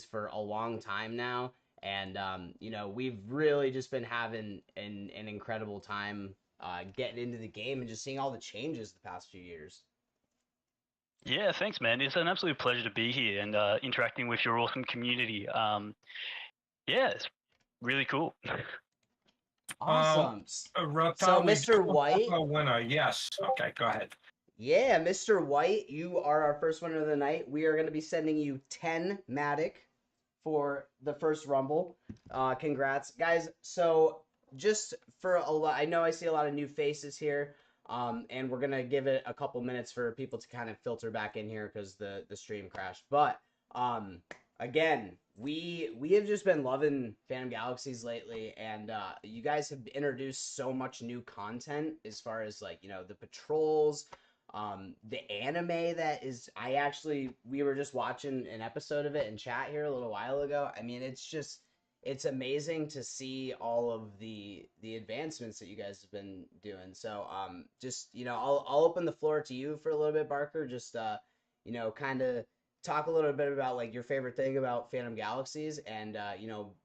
for a long time now, and we've really just been having an incredible time getting into the game and just seeing all the changes the past few years. Yeah, thanks, man. It's an absolute pleasure to be here and interacting with your awesome community. Yeah, it's really cool. Awesome. So, Reptile, we Mr. do have White, a winner. Yes. Okay, go ahead. yeah, Mr. White, you are our first winner of the night. We are going to be sending you 10 Matic for the first Rumble. Congrats, guys. So, just for a lot, I know I see a lot of new faces here. And we're gonna give it a couple minutes for people to kind of filter back in here because the stream crashed. But again, we have just been loving Phantom Galaxies lately, and you guys have introduced so much new content as far as like the patrols, the anime that is. We were just watching an episode of it in chat here a little while ago. I mean, it's amazing to see all of the advancements that you guys have been doing. So just I'll open the floor to you for a little bit, Barker. Just kind of talk a little bit about like your favorite thing about Phantom Galaxies, and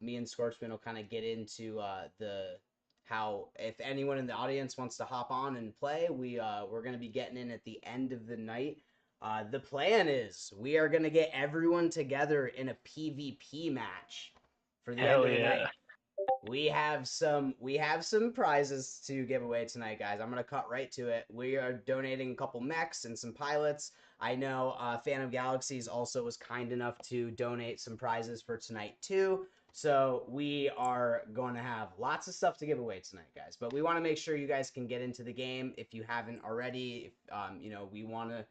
me and Scorchman will kind of get into the how if anyone in the audience wants to hop on and play, we're gonna be getting in at the end of the night. The plan is we are gonna get everyone together in a PvP match for the end Hell of the yeah. night. We have some prizes to give away tonight, guys. I'm gonna cut right to it. We are donating a couple mechs and some pilots. I know Phantom Galaxies also was kind enough to donate some prizes for tonight too. So we are going to have lots of stuff to give away tonight, guys. But we want to make sure you guys can get into the game if you haven't already. We want to.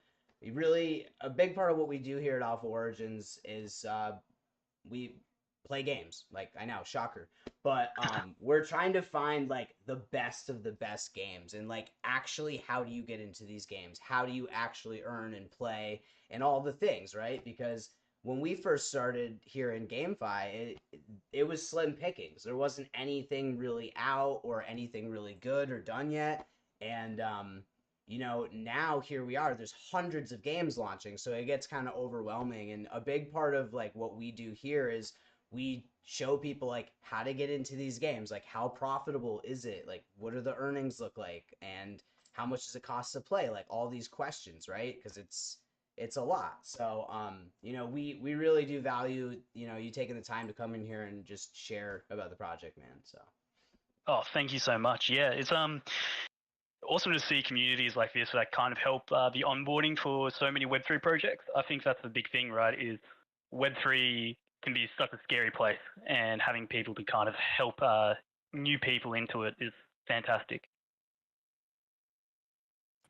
Really, a big part of what we do here at Alpha Origins is we play games. Like, I know, shocker, but we're trying to find like the best of the best games, and like actually how do you get into these games, how do you actually earn and play and all the things, right? Because when we first started here in GameFi, it was slim pickings. There wasn't anything really out or anything really good or done yet, and now here we are. There's hundreds of games launching, so it gets kind of overwhelming. And a big part of like what we do here is we show people like how to get into these games, like how profitable is it, like what do the earnings look like, and how much does it cost to play, like all these questions, right? Because it's a lot. So we really do value you taking the time to come in here and just share about the project, man. So Oh, thank you so much. Yeah, it's awesome to see communities like this that kind of help the onboarding for so many Web3 projects. I think that's the big thing, right? Is Web3 can be such a scary place, and having people to kind of help new people into it is fantastic.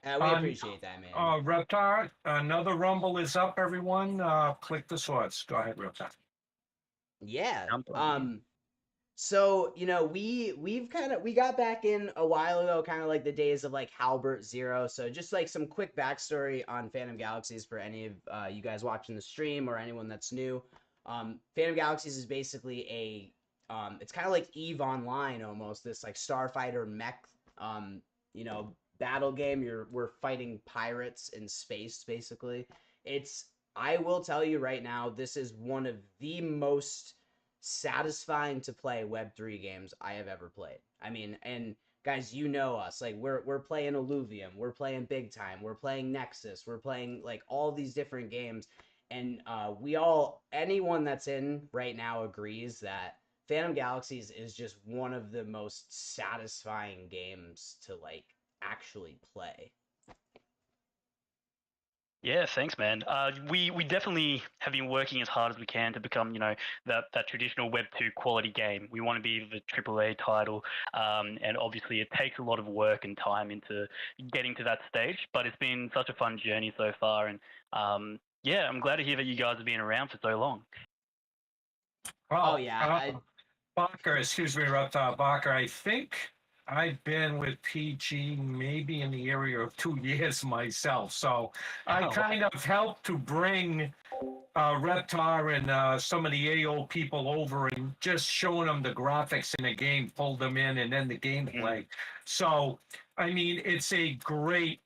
we appreciate that, man. Reptar, another Rumble is up, everyone. Click the swords. Go ahead, Reptar. Yeah. So we got back in a while ago, kind of like the days of like Halbert Zero. So just like some quick backstory on Phantom Galaxies for any of you guys watching the stream or anyone that's new. Phantom Galaxies is basically it's kind of like Eve Online almost. This like starfighter mech, battle game. We're fighting pirates in space basically. I will tell you right now, this is one of the most satisfying to play Web3 games I have ever played. I mean, and guys, you know us. Like we're playing Illuvium, we're playing Big Time, we're playing Nexus, we're playing like all these different games, and anyone that's in right now agrees that Phantom Galaxies is just one of the most satisfying games to like actually play. Yeah, thanks, man. We definitely have been working as hard as we can to become, that traditional Web2 quality game. We want to be the AAA title, and obviously it takes a lot of work and time into getting to that stage. But it's been such a fun journey so far, and yeah, I'm glad to hear that you guys have been around for so long. Oh yeah, Barker, excuse me, Reptar. Barker, I think I've been with PG maybe in the area of 2 years myself. So I kind of helped to bring Reptar and some of the AO people over and just showing them the graphics in the game, pulled them in, and then the gameplay. So, I mean, it's a great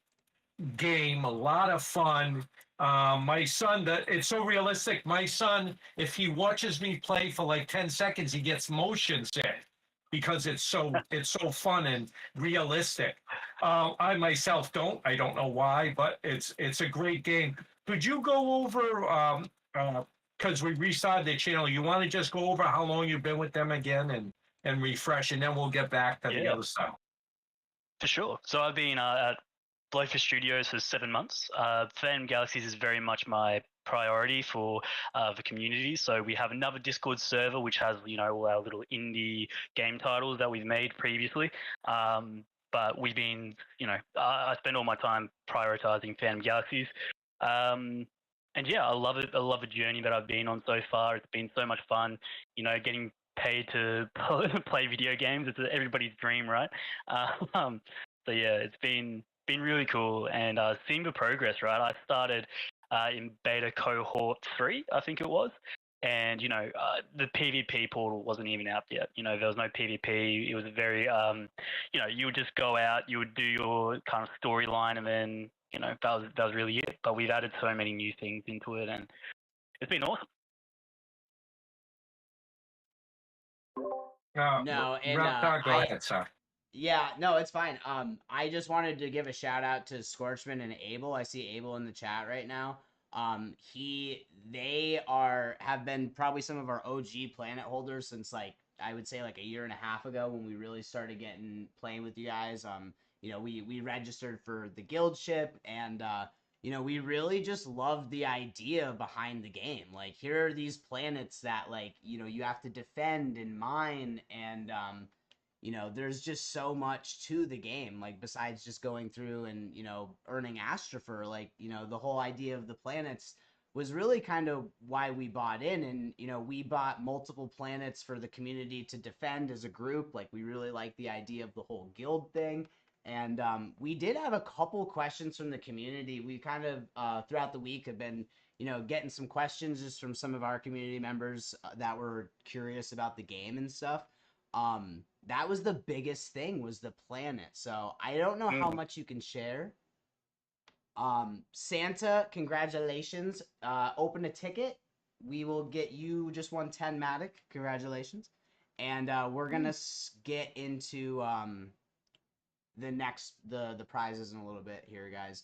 game, a lot of fun. My son, it's so realistic. My son, if he watches me play for like 10 seconds, he gets motion sick because it's so fun and realistic. I myself don't. I don't know why, but it's a great game. Could you go over because we restarted the channel? You want to just go over how long you've been with them again and refresh, and then we'll get back to the Yeah, other stuff. for sure. So I've been at Blowfish Studios for 7 months. Phantom Galaxies is very much my priority for the community. So we have another Discord server which has all our little indie game titles that we've made previously. But we've been I spend all my time prioritizing Phantom Galaxies. And yeah, I love it. I love the journey that I've been on so far. It's been so much fun. Getting paid to play video games. It's everybody's dream, right? Um, so yeah, it's been really cool and seeing the progress. Right, I started in beta cohort 3, I think it was, and the PvP portal wasn't even out yet. There was no PvP. It was very you would just go out, you would do your kind of storyline, and then that was really it. But we've added so many new things into it, and it's been awesome. No, and Go ahead, sir. yeah, no, it's fine. I just wanted to give a shout out to Scorchman and Abel. I see Abel in the chat right now. They have been probably some of our OG planet holders since like I would say like a year and a half ago when we really started playing with you guys. We registered for the guild ship and we really just love the idea behind the game. Like here are these planets that like you have to defend and mine and there's just so much to the game, like besides just going through and earning Astropher. Like the whole idea of the planets was really kind of why we bought in, and we bought multiple planets for the community to defend as a group. Like we really like the idea of the whole guild thing. And we did have a couple questions from the community. We kind of throughout the week have been getting some questions just from some of our community members that were curious about the game and stuff. That was the biggest thing, was the planet. So I don't know how much you can share. Santa, congratulations. Open a ticket. We will get you just one 10 Matic. Congratulations. And we're gonna get into the prizes in a little bit here, guys.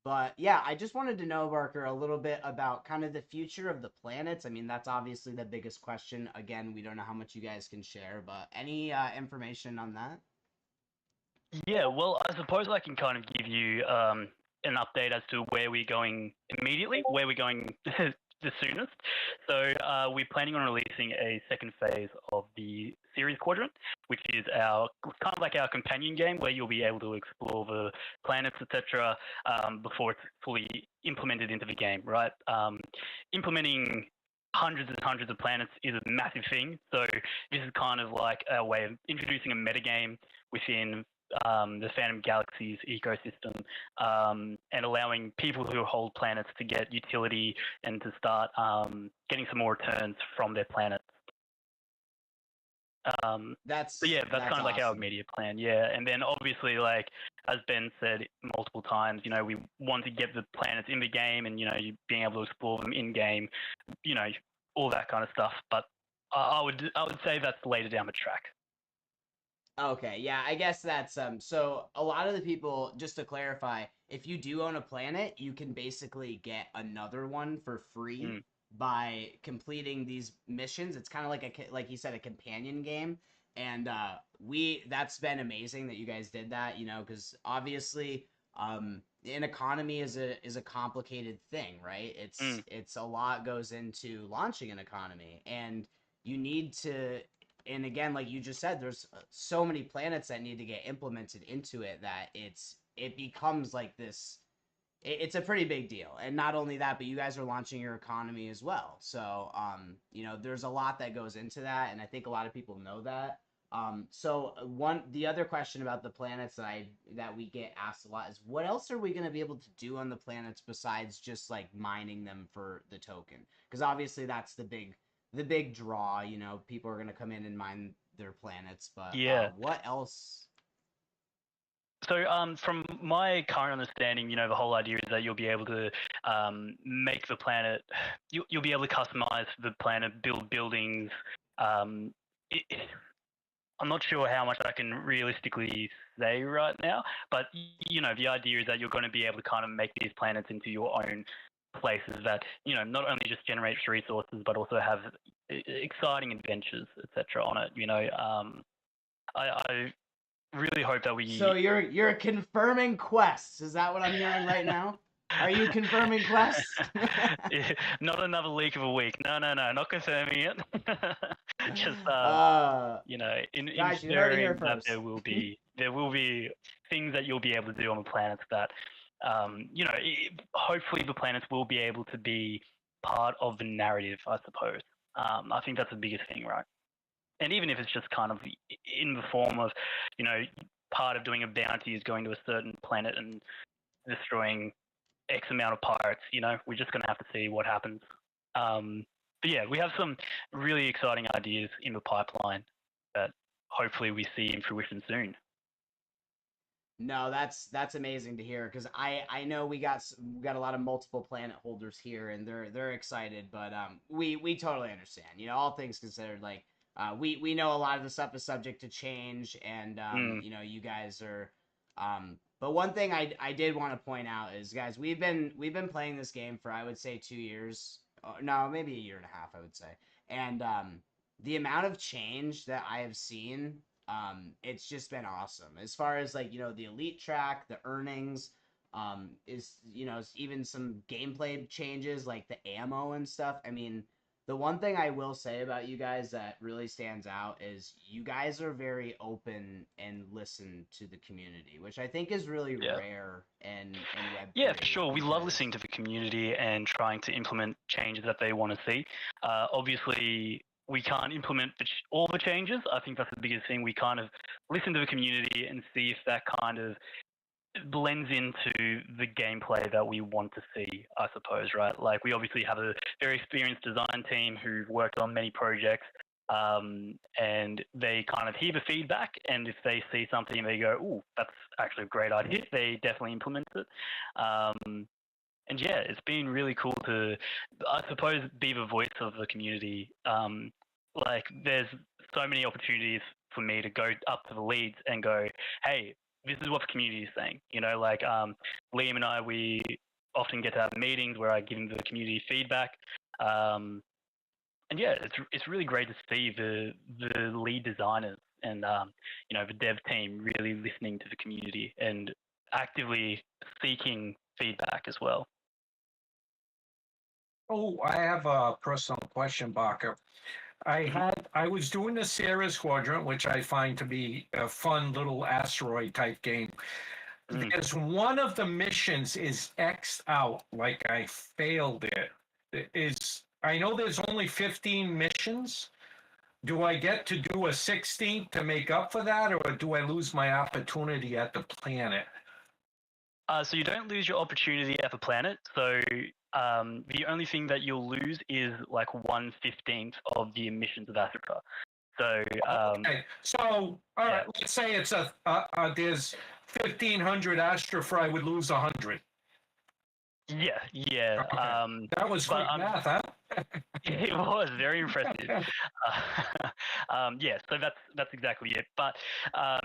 But yeah, I just wanted to know, Barker, a little bit about kind of the future of the planets. I mean, that's obviously the biggest question. Again, we don't know how much you guys can share, but any information on that? Yeah, well, I suppose I can kind of give you an update as to where we're going immediately, where we're going the soonest. So we're planning on releasing a second phase of the series quadrant, which is our kind of like our companion game where you'll be able to explore the planets, etc., before it's fully implemented into the game. Right? Implementing hundreds and hundreds of planets is a massive thing. So this is kind of like a way of introducing a metagame within the Phantom Galaxies ecosystem, and allowing people who hold planets to get utility and to start getting some more returns from their planets. That's so yeah, that's kind of like our awesome. immediate plan. Yeah, and then obviously, like as Ben said multiple times, we want to get the planets in the game, and you being able to explore them in game, all that kind of stuff. But I would say that's later down the track. Okay, yeah, I guess that's so a lot of the people, just to clarify, if you do own a planet, you can basically get another one for free by completing these missions. It's kind of like you said, a companion game. And that's been amazing that you guys did that, because obviously an economy is a complicated thing, right? It's a lot goes into launching an economy, and you need to, and again, like you just said, there's so many planets that need to get implemented into it that it becomes like this. It's a pretty big deal, and not only that, but you guys are launching your economy as well. So, there's a lot that goes into that, and I think a lot of people know that. So the other question about the planets that we get asked a lot is, what else are we going to be able to do on the planets besides just like mining them for the token? Because obviously that's the big draw. People are going to come in and mine their planets, but Yeah. what else? So, from my current understanding, the whole idea is that you'll be able to make the planet. You'll be able to customize the planet, build buildings. Um, it, I'm not sure how much I can realistically say right now, but the idea is that you're going to be able to kind of make these planets into your own places that not only just generates resources but also have exciting adventures, etc. on it. I really hope that So we you're confirming quests. Is that what I'm hearing right now? Are you confirming quests? not another leak of a week. No, not confirming it. Just Guys, you heard it here inferring that first. there will be things that you'll be able to do on the planets that hopefully the planets will be able to be part of the narrative, I suppose. I think that's the biggest thing, right? And even if it's just kind of in the form of, part of doing a bounty is going to a certain planet and destroying X amount of pirates, we're just going to have to see what happens. But yeah, we have some really exciting ideas in the pipeline that hopefully we see in fruition soon. No, that's amazing to hear because I know we got a lot of multiple planet holders here and they're excited, but we totally understand. All things considered, like we know a lot of the stuff is subject to change, and you guys are. But one thing I did want to point out is, guys, we've been playing this game for, I would say, 2 years. No, maybe a year and a half, I would say, and the amount of change that I have seen, it's just been awesome as far as, like, the elite track, the earnings, is, even some gameplay changes like the ammo and stuff. I mean, the one thing I will say about you guys that really stands out is you guys are very open and listen to the community, which I think is really rare in Web3. Yeah, for sure. We love listening to the community and trying to implement changes that they want to see. Obviously, we can't implement all the changes. I think that's the biggest thing. We kind of listen to the community and see if that kind of blends into the gameplay that we want to see, I suppose, right? Like, we obviously have a very experienced design team who've worked on many projects, and they kind of hear the feedback, and if they see something and they go, "Ooh, that's actually a great idea," they definitely implement it. And yeah, it's been really cool to, I suppose, be the voice of the community. Like, there's so many opportunities for me to go up to the leads and go, "Hey, this is what the community is saying." Like, Liam and I, we often get to have meetings where I give them the community feedback. And yeah, it's really great to see the lead designers and the dev team really listening to the community and actively seeking feedback as well. Oh, I have a personal question, Barker. I was doing the Sierra's Quadrant, which I find to be a fun little asteroid type game. There's one of the missions is X'd out, like I failed it. I know there's only 15 missions. Do I get to do a 16th to make up for that, or do I lose my opportunity at the planet? So you don't lose your opportunity at the planet. So the only thing that you'll lose is like 1/15 of the emissions of Africa. So okay. So all right, let's say it's there's 1,500 Astra, I would lose 100. Yeah. Okay. That was quick math, huh? It was very impressive. Yeah, so that's exactly it. But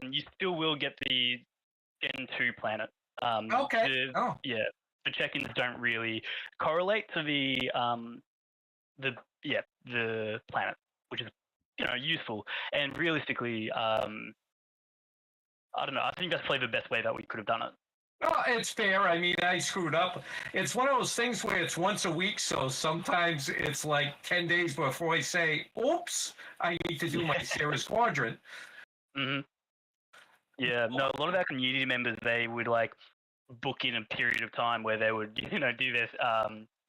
you still will get the Gen 2 planet. Okay. Yeah, the check-ins don't really correlate to the planet, which is useful. And realistically, I don't know. I think that's probably the best way that we could have done it. Oh, it's fair. I mean, I screwed up. It's one of those things where it's once a week, so sometimes it's like 10 days before I say, "Oops, I need to do my Sierra's Quadrant." Mm-hmm. Yeah, no, a lot of our community members, they would like book in a period of time where they would, do this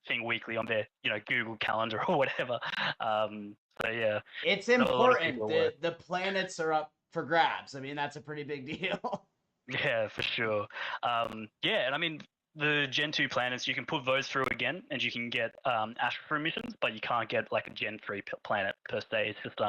thing weekly on their, Google Calendar or whatever. So yeah, it's important. The planets are up for grabs. I mean, that's a pretty big deal. Yeah, for sure. Yeah, and I mean, the Gen 2 planets, you can put those through again, and you can get Astra emissions, but you can't get like a Gen 3 planet per se. It's just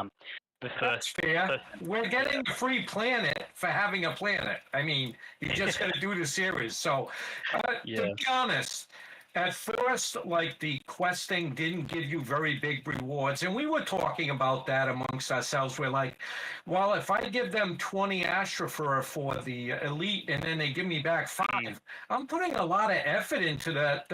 the That's first. fair. We're getting a free planet for having a planet. I mean, you just got to do the series. So, to Yeah. be honest, at first, like the questing didn't give you very big rewards, and we were talking about that amongst ourselves. We're like, well, if I give them 20 Astrofer for the elite, and then they give me back 5, I'm putting a lot of effort into that.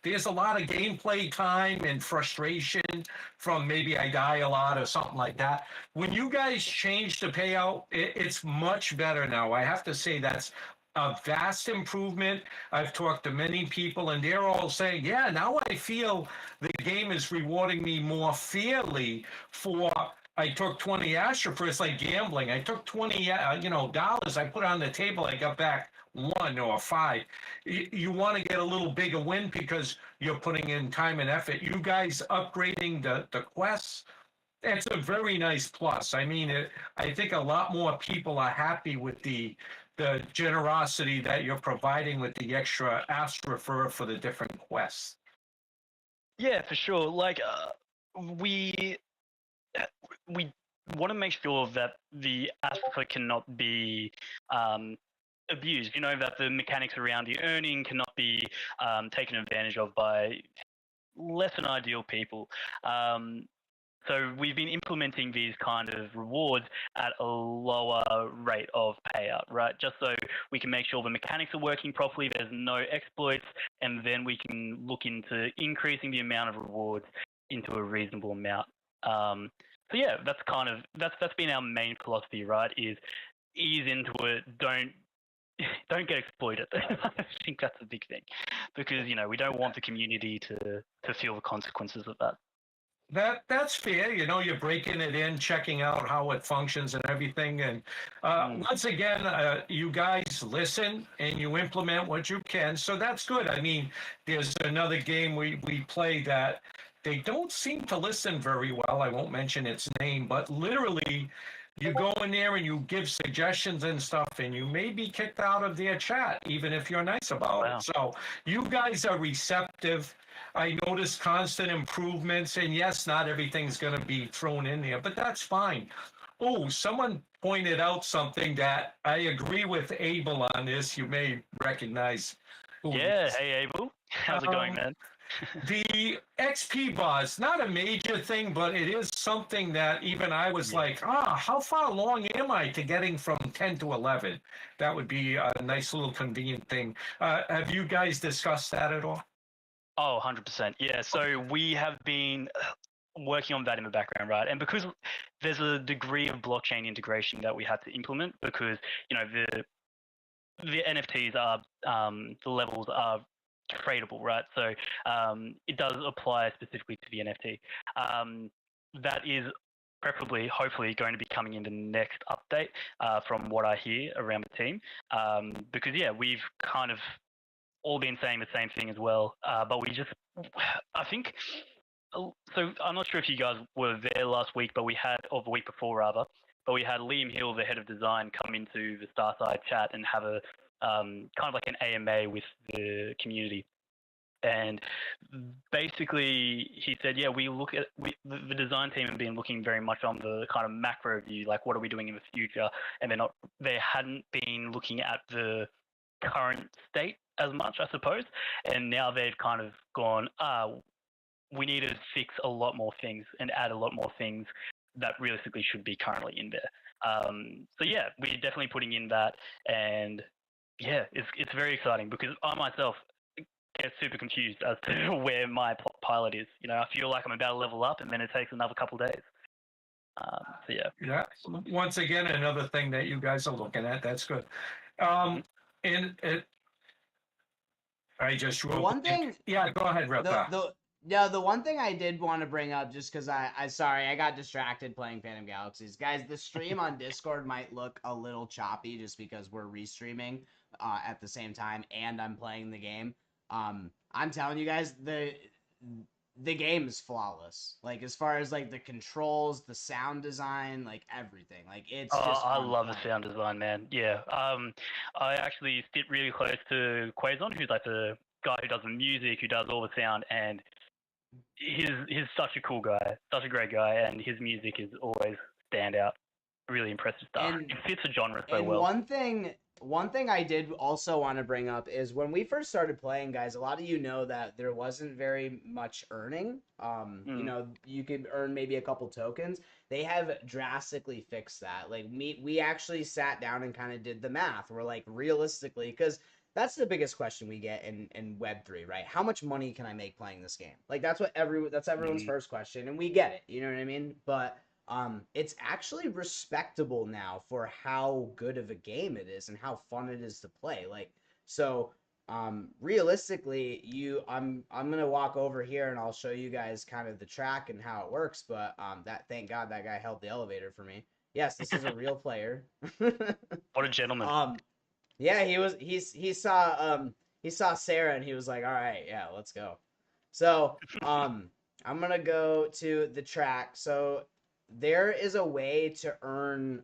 There's a lot of gameplay time and frustration from maybe I die a lot or something like that. When you guys change the payout, it's much better now. I have to say that's a vast improvement. I've talked to many people, and they're all saying, "Yeah, now I feel the game is rewarding me more fairly for." I took 20 Asher for it's like gambling. I took 20, dollars. I put on the table. I got back 1 or 5. You want to get a little bigger win because you're putting in time and effort. You guys upgrading the quests, it's a very nice plus. I mean, I think a lot more people are happy with the generosity that you're providing with the extra Astra for the different quests. Yeah, for sure. Like, we we want to make sure that the Astra cannot be abused. You know, that the mechanics around the earning cannot be taken advantage of by less than ideal people. So we've been implementing these kind of rewards at a lower rate of payout, right? Just so we can make sure the mechanics are working properly, there's no exploits, and then we can look into increasing the amount of rewards into a reasonable amount. So yeah, that's been our main philosophy, right? Is ease into it, don't get exploited. I think that's a big thing, because we don't want the community to feel the consequences of that. That's fair. You're breaking it in, checking out how it functions and everything. And once again, you guys listen and you implement what you can. So that's good. I mean, there's another game we play that they don't seem to listen very well. I won't mention its name, but literally you go in there and you give suggestions and stuff, and you may be kicked out of their chat, even if you're nice about it. So you guys are receptive. I notice constant improvements, and yes, not everything's going to be thrown in there, but that's fine. Oh, someone pointed out something that I agree with Abel on this. You may recognize. Yeah, hey Abel, how's it going, man? The XP bars, not a major thing, but it is something that even I was like, how far along am I to getting from 10 to 11? That would be a nice little convenient thing. Have you guys discussed that at all? Oh, 100%. Yeah, so we have been working on that in the background, right? And because there's a degree of blockchain integration that we had to implement, because the NFTs are the levels are tradable, right? So it does apply specifically to the NFT. That is preferably, hopefully, going to be coming in the next update, from what I hear around the team. Because we've kind of all been saying the same thing as well. But I think. So I'm not sure if you guys were there last week, or the week before rather. But we had Liam Hill, the head of design, come into the Starside chat and have a kind of like an AMA with the community. And basically, he said, "Yeah, the design team have been looking very much on the kind of macro view, like what are we doing in the future, and they hadn't been looking at the current state as much, I suppose. And now they've kind of gone, we need to fix a lot more things and add a lot more things that realistically should be currently in there." So yeah, we're definitely putting in that, and yeah, it's very exciting because I myself get super confused as to where my pilot is. I feel like I'm about to level up, and then it takes another couple days. So yeah. Yeah. Once again, another thing that you guys are looking at. That's good. And I just wrote one thing. Yeah, go ahead, Retta. The one thing I did want to bring up, just because I got distracted playing Phantom Galaxies. Guys, the stream on Discord might look a little choppy just because we're restreaming at the same time and I'm playing the game. I'm telling you guys, the game is flawless. Like, as far as like the controls, the sound design, like everything. Like, it's just I love the sound design, man. Yeah. I actually sit really close to Quazon, who's like the guy who does the music, who does all the sound, and he's such a cool guy, such a great guy, and his music is always stand out. Really impressive stuff. And It fits the genre so And well. one thing I did also want to bring up is when we first started playing, guys, a lot of you know that there wasn't very much earning. You could earn maybe a couple tokens. They have drastically fixed that. Like we actually sat down and kind of did the math. We're like, realistically, because that's the biggest question we get in Web3, right? How much money can I make playing this game? Like that's everyone's first question, and we get it. You know what I mean? But it's actually respectable now for how good of a game it is and how fun it is to play. Like, so realistically, I'm gonna walk over here and I'll show you guys kind of the track and how it works. But that thank God that guy held the elevator for me. Yes, this is a real player. What a gentleman. Yeah, he saw Sarah and he was like, all right, yeah, let's go. So I'm gonna go to the track. So there is a way to earn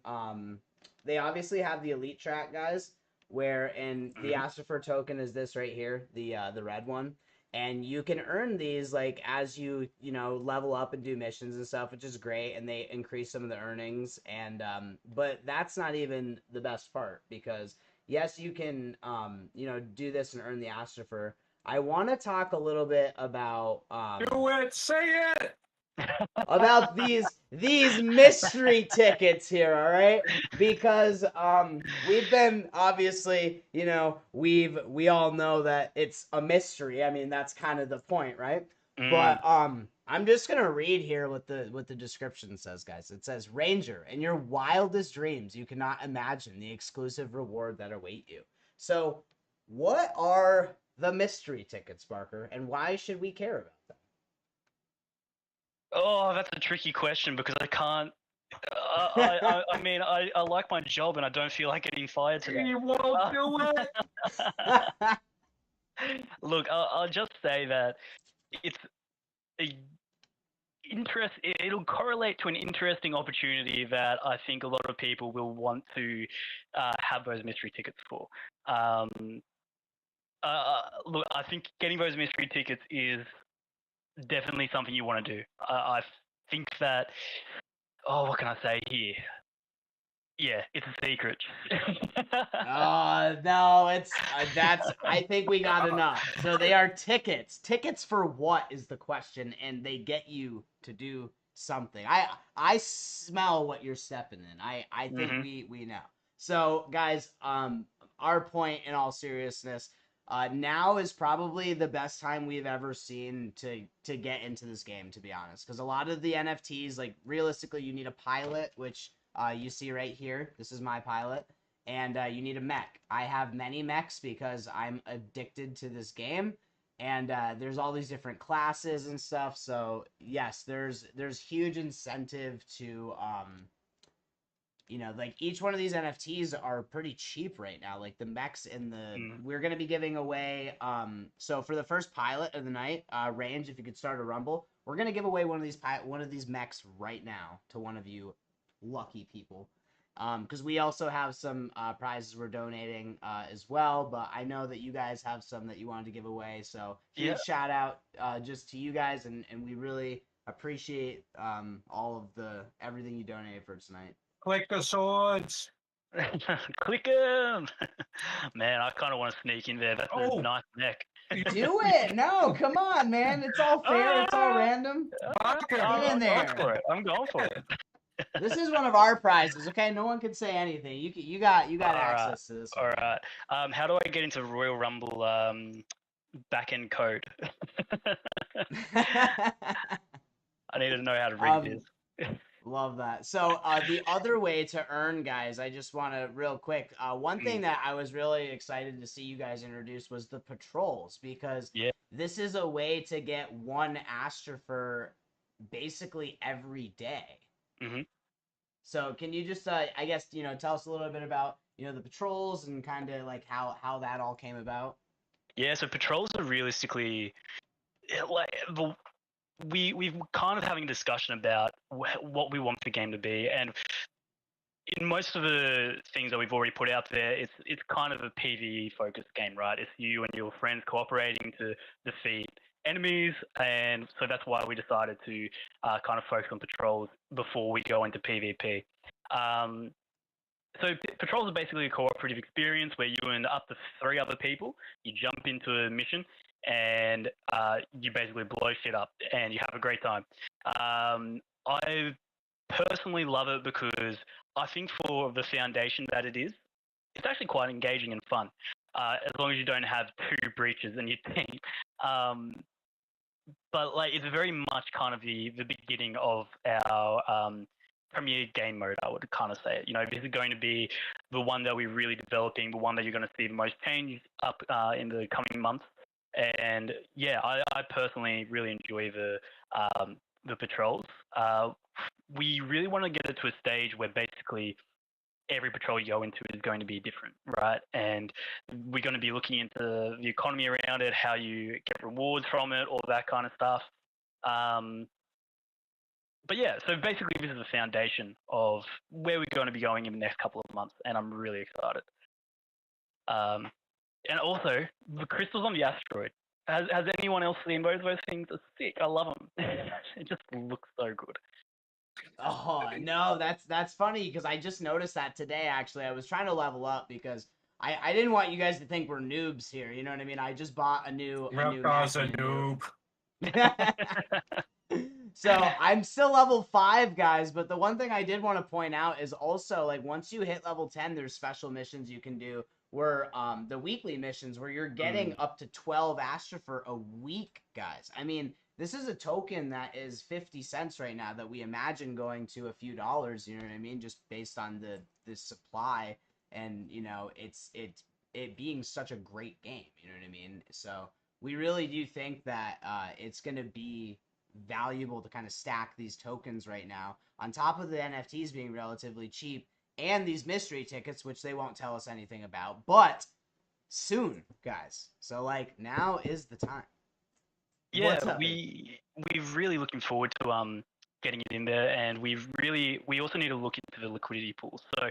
they obviously have the elite track, guys, where in the Astropher token is this right here, the red one. And you can earn these like as you level up and do missions and stuff, which is great, and they increase some of the earnings. And but that's not even the best part, because yes, you can do this and earn the Astropher. I want to talk a little bit about Do it. Say it. about these mystery tickets here, all right? Because we've been obviously, we all know that it's a mystery. I mean, that's kind of the point, right? But I'm just gonna read here what the description says, guys. It says, Ranger, in your wildest dreams, you cannot imagine the exclusive reward that await you. So what are the mystery tickets, Barker, and why should we care about them? Oh, that's a tricky question because I can't. I mean, I like my job and I don't feel like getting fired today. You won't do it. Look, I'll just say that it's a It'll correlate to an interesting opportunity that I think a lot of people will want to have those mystery tickets for. Look, I think getting those mystery tickets is definitely something you want to do. I think that. Oh, what can I say here? Yeah, it's a secret. No, it's that's. I think we got enough. So they are tickets. Tickets for what is the question, and they get you to do something. I smell what you're stepping in. I think we know. So guys, our point in all seriousness, now is probably the best time we've ever seen to get into this game, to be honest, because a lot of the NFTs, like realistically, you need a pilot, which you see right here. This is my pilot. And you need a mech. I have many mechs because I'm addicted to this game. And there's all these different classes and stuff. So yes, there's huge incentive to like each one of these NFTs are pretty cheap right now. Like the mechs in we're gonna be giving away. So for the first pilot of the night, Range, if you could start a rumble, we're gonna give away one of these mechs right now to one of you lucky people. Because we also have some prizes we're donating as well, but I know that you guys have some that you wanted to give away. So huge shout out just to you guys, and we really appreciate all of everything you donated for tonight. Click the swords. Click them. Man, I kind of want to sneak in there. That's a nice neck. Do it. No, come on, man. It's all fair. It's all random. Get in there. I'm going for it. This is one of our prizes, okay? No one can say anything. You got access to this one. All right. How do I get into Royal Rumble back-end code? I need to know how to read this. Love that. So the other way to earn, guys, I just want to real quick. One thing that I was really excited to see you guys introduce was the patrols, because this is a way to get one Astropher basically every day. So can you just, I guess, tell us a little bit about, the patrols and kind of like how that all came about? Yeah, so patrols are realistically like we've kind of having a discussion about what we want the game to be, and in most of the things that we've already put out there, it's kind of a PvE focused game, right? It's you and your friends cooperating to defeat enemies, and so that's why we decided to kind of focus on patrols before we go into PvP. Um, so patrols are basically a cooperative experience where you and up to 3 other people, you jump into a mission and you basically blow shit up and you have a great time. I personally love it because I think for the foundation that it is, it's actually quite engaging and fun. As long as you don't have 2 breaches in your team. Um, but like it's very much kind of the beginning of our premier game mode. I would kind of say it. You know, this is going to be the one that we're really developing, the one that you're going to see the most change up in the coming months. And yeah, I personally really enjoy the patrols. We really want to get it to a stage where basically every patrol you go into is going to be different, right? And we're going to be looking into the economy around it, how you get rewards from it, all that kind of stuff. Um, but yeah, so basically, this is the foundation of where we're going to be going in the next couple of months, and I'm really excited. Um, and also, the crystals on the asteroid. Has anyone else seen those? Those things are sick. I love them. It just looks so good. Oh no, that's funny because I just noticed that today. Actually, I was trying to level up because I didn't want you guys to think we're noobs here. You know what I mean? I just bought a new Reptile's mech a and noob. So I'm still level 5, guys, but the one thing I did want to point out is also like once you hit level 10, there's special missions you can do where the weekly missions where you're getting up to 12 Astra for a week, guys. I mean, this is a token that is 50 cents right now that we imagine going to a few dollars, you know what I mean, just based on the supply and, you know, it being such a great game, you know what I mean? So we really do think that it's going to be valuable to kind of stack these tokens right now on top of the NFTs being relatively cheap and these mystery tickets, which they won't tell us anything about, but soon, guys. So like now is the time. Yeah, What's up? we're really looking forward to getting it in there, and we also need to look into the liquidity pool. So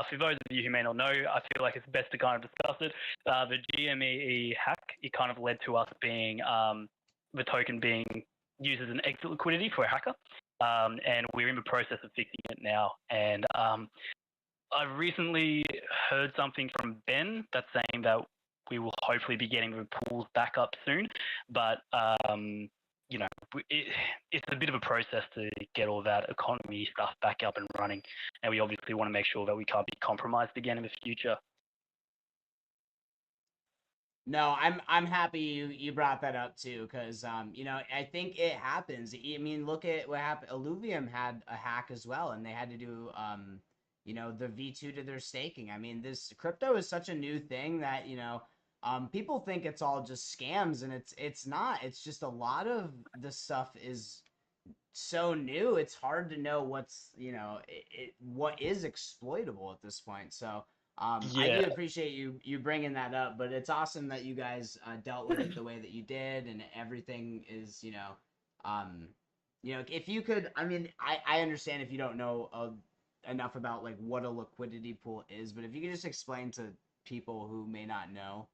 for those of you who may not know, I feel like it's best to kind of discuss it. The GMEE hack, it kind of led to us being the token being used as an exit liquidity for a hacker, and we're in the process of fixing it now. And I recently heard something from Ben that's saying that we will hopefully be getting the pools back up soon, but you know, it's a bit of a process to get all that economy stuff back up and running, and we obviously want to make sure that we can't be compromised again in the future. No, I'm happy you brought that up too, because you know, I think it happens. I mean, look at what happened. Illuvium had a hack as well, and they had to do you know, the V2 to their staking. I mean, this crypto is such a new thing that, you know, people think it's all just scams, and it's not. It's just a lot of the stuff is so new. It's hard to know what's, you know, what is exploitable at this point. So I Yeah, do appreciate you bringing that up, but it's awesome that you guys dealt with it the way that you did, and everything is, um, you know, if you could, I mean, I understand if you don't know enough about like what a liquidity pool is, but if you could just explain to people who may not know,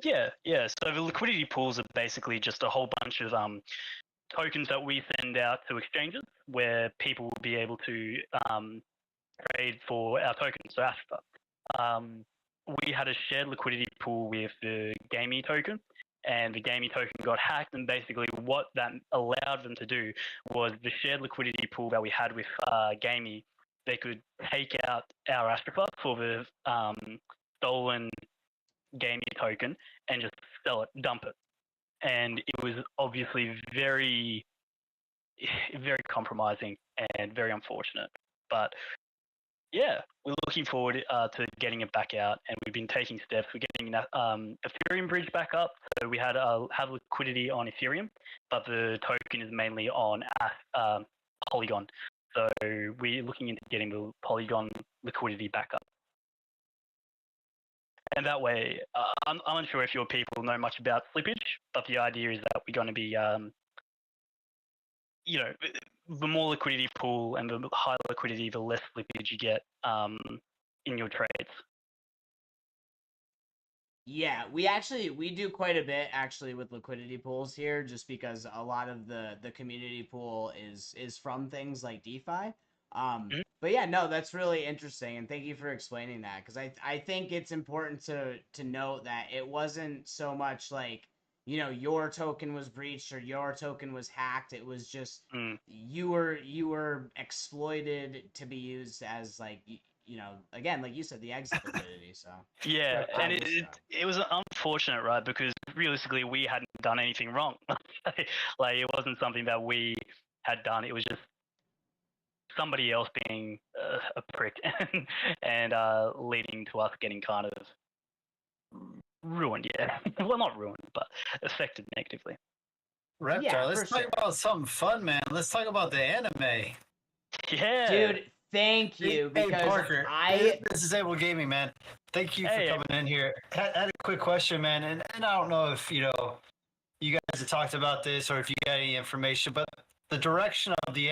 yeah. So the liquidity pools are basically just a whole bunch of tokens that we send out to exchanges where people will be able to trade for our tokens, so Astra. Um, we had a shared liquidity pool with the Gamey token, and the Gamey token got hacked. And basically, what that allowed them to do was the shared liquidity pool that we had with Gamey. They could take out our Astra for the stolen Gamey token and just sell it, dump it. And it was obviously very compromising and very unfortunate. But yeah, we're looking forward to getting it back out, and we've been taking steps. We're getting that Ethereum bridge back up, so we had have liquidity on Ethereum, but the token is mainly on Polygon. So we're looking into getting the Polygon liquidity back up. And that way, I'm unsure if your people know much about slippage, but the idea is that we're going to be, you know, the more liquidity pool and the higher liquidity, the less slippage you get in your trades. Yeah, we do quite a bit actually with liquidity pools here, just because a lot of the community pool is from things like DeFi. Mhm. But yeah, no, that's really interesting, and thank you for explaining that, because I think it's important to note that it wasn't so much like, your token was breached or your token was hacked. It was just Mm. you were exploited to be used as, like, again, like you said, the exit liquidity. So Yeah, I and it, just it it was unfortunate, right? Because realistically, we hadn't done anything wrong. Like it wasn't something that we had done. It was just somebody else being a prick and leading to us getting kind of ruined. Yeah, well, not ruined, but affected negatively. Yeah, Reptar, let's for talk sure. about something fun, man. Let's talk about the anime. Yeah. Dude, thank you, Hey, because Parker, I this is Able Gaming, man. Thank you for Hey. coming in here. Had a quick question, man, and I don't know if you guys have talked about this or if you got any information, but the direction of the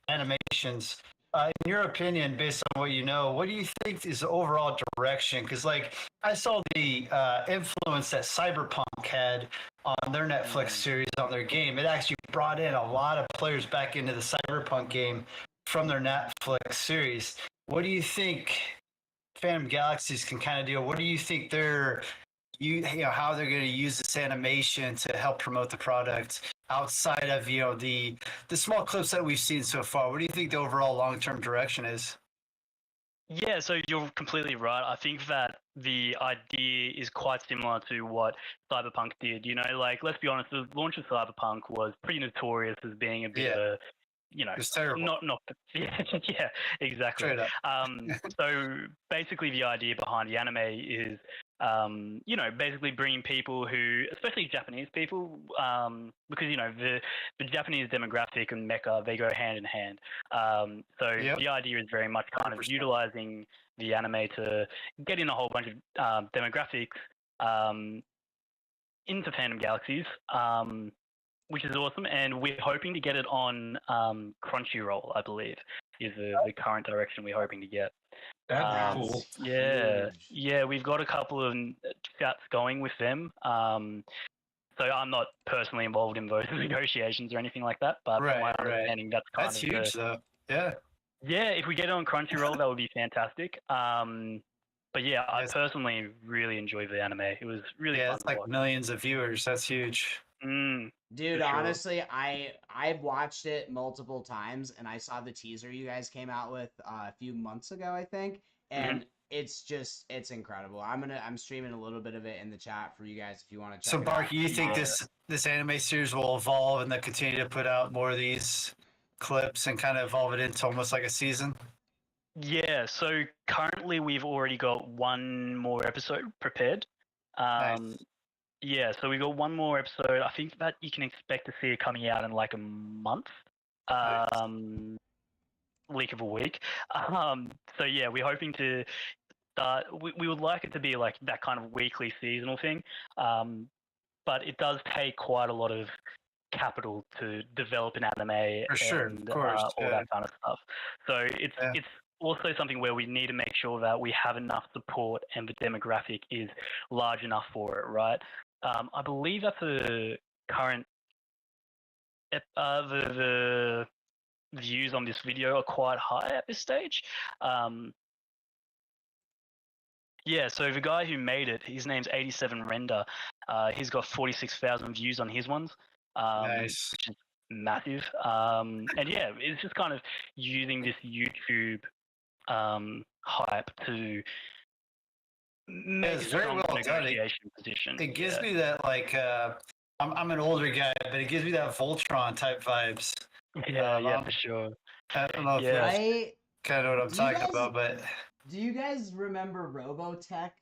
animations, in your opinion, based on what you know, what do you think is the overall direction? Because like I saw the influence that Cyberpunk had on their Netflix series on their game. It actually brought in a lot of players back into the Cyberpunk game from their Netflix series. What do you think Phantom Galaxies can kind of do? What do you think how they're going to use this animation to help promote the product outside of the small clips that we've seen so far? What do you think the overall long term direction is? Yeah, so you're completely right. I think that the idea is quite similar to what Cyberpunk did. Like, let's be honest, the launch of Cyberpunk was pretty notorious as being a bit of Yeah, a, it's terrible. not yeah, exactly. Straight up. So basically, the idea behind the anime is, basically bringing people who, especially Japanese people, because the Japanese demographic and mecha, they go hand in hand. So Yep. the idea is very much kind of 100%. utilizing the anime to get in a whole bunch of demographics um, into Phantom Galaxies, which is awesome. And we're hoping to get it on Crunchyroll, I believe, is the current direction we're hoping to get. That'd be that's cool. Yeah, huge. yeah, we've got a couple of chats going with them. So I'm not personally involved in those negotiations or anything like that, but from my Right. understanding, that's kind That's of huge, though. Yeah. yeah. If we get it on Crunchyroll, that would be fantastic. But yeah, I Yes. personally really enjoyed the anime. It was really Yeah, fun it's to like watch. millions of viewers. That's huge. Dude, For sure. honestly, I've watched it multiple times, and I saw the teaser you guys came out with a few months ago, I think, Mhm. and it's incredible. I'm streaming a little bit of it in the chat for you guys if you want to So, check it out. Bark, you think Yeah. this anime series will evolve and they'll continue to put out more of these clips and kind of evolve it into almost like a season? Yeah, so currently we've already got one more episode prepared. Nice. Yeah, so we got one more episode. I think that you can expect to see it coming out in like a month, Nice. week of a week. So yeah, we're hoping to start. We would like it to be like that kind of weekly seasonal thing, but it does take quite a lot of capital to develop an anime For sure, of and course. all Yeah. that kind of stuff. So Yeah. it's also something where we need to make sure that we have enough support and the demographic is large enough for it, right? I believe that the current the views on this video are quite high at this stage. Yeah, so the guy who made it, his name's 87 Render. He's got 46,000 views on his ones, Nice. which is massive. And yeah, it's just kind of using this YouTube hype to make It's a very strong well done. negotiation position. It gives Yeah. me that like I'm an older guy, but it gives me that Voltron type vibes. Yeah, yeah, Um, for sure. I don't know if Yeah. you I kind of know what I'm do you talking guys about, but do you guys remember Robotech?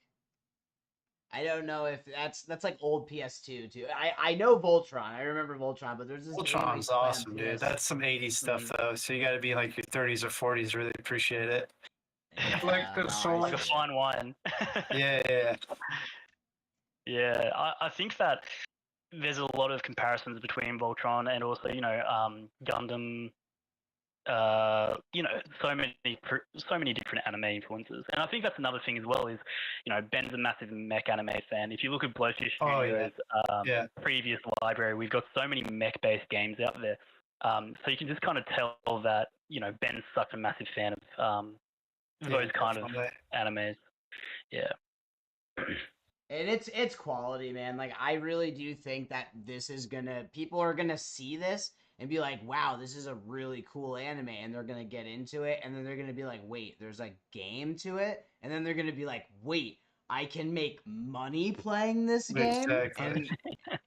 I don't know if that's like old PS2 too. I know Voltron. I remember Voltron, but there's this game I Voltron's used to play on awesome, dude. PS. That's some 80s stuff Mhm. though. So you got to be in like your 30s or 40s to really appreciate it. Like Yeah, the no, I song. Like a see fine wine. Yeah. Yeah, I think that there's a lot of comparisons between Voltron and also, Gundam so many different anime influences, and I think that's another thing as well. Is Ben's a massive mech anime fan. If you look at Blowfish Oh Studios' yeah. previous library, we've got so many mech-based games out there. So you can just kind of tell that Ben's such a massive fan of those kind of definitely. animes. Yeah. And it's quality, man. Like I really do think that people are gonna see this and be like, wow, this is a really cool anime, and they're gonna get into it, and then they're gonna be like, wait, there's a game to it, and then they're gonna be like, wait, I can make money playing this game, Exactly.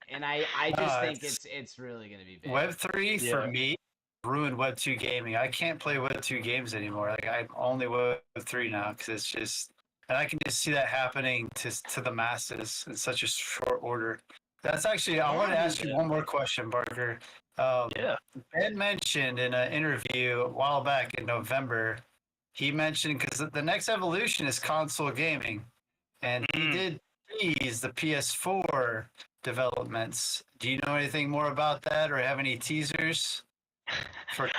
and I just think it's it's really gonna be big. Web3 Yeah. for me ruined Web2 gaming. I can't play Web2 games anymore. Like I'm only Web3 now because it's just, and I can just see that happening to the masses in such a short order. That's actually, I want to ask you one more question, Barker. Yeah. Ben mentioned in an interview a while back in November, he mentioned because the next evolution is console gaming, and he did tease the PS4 developments. Do you know anything more about that, or have any teasers for?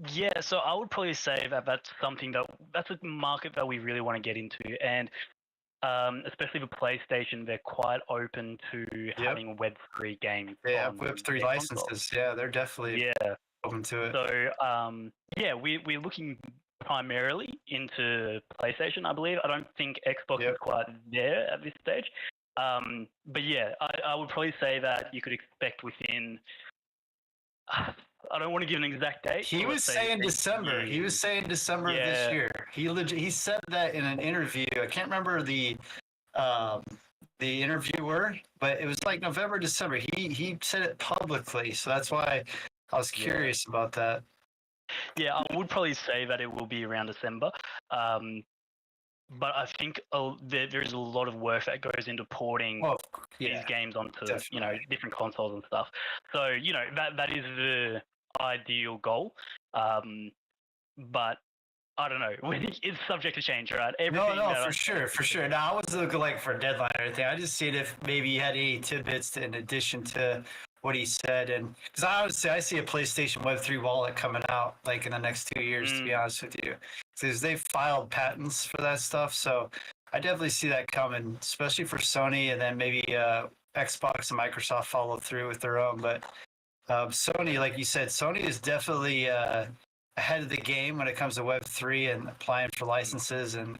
Yeah, so I would probably say that that's a market that we really want to get into, and especially for PlayStation, they're quite open to having Web3 games. They have Web3 licenses. Yeah, they're definitely open to it. So we're looking primarily into PlayStation, I believe. I don't think Xbox is quite there at this stage. But yeah, I would probably say that you could expect within. I don't want to give an exact date. He was saying December. He was saying December of this year. He said that in an interview. I can't remember the interviewer, but it was like November, December. He said it publicly, so that's why I was curious about that. Yeah, I would probably say that it will be around December. But I think there's a lot of work that goes into porting these games onto different consoles and stuff. So that is the ideal goal. But I don't know. It's subject to change, right? No, for sure. Now I wasn't looking like for a deadline or anything. I just seen if maybe you had any tidbits in addition to what he said, and because I see a PlayStation Web3 wallet coming out like in the next 2 years. To be honest with you, because they've filed patents for that stuff, so I definitely see that coming, especially for Sony, and then maybe Xbox and Microsoft follow through with their own. But Sony, like you said, Sony is definitely ahead of the game when it comes to Web3 and applying for licenses, and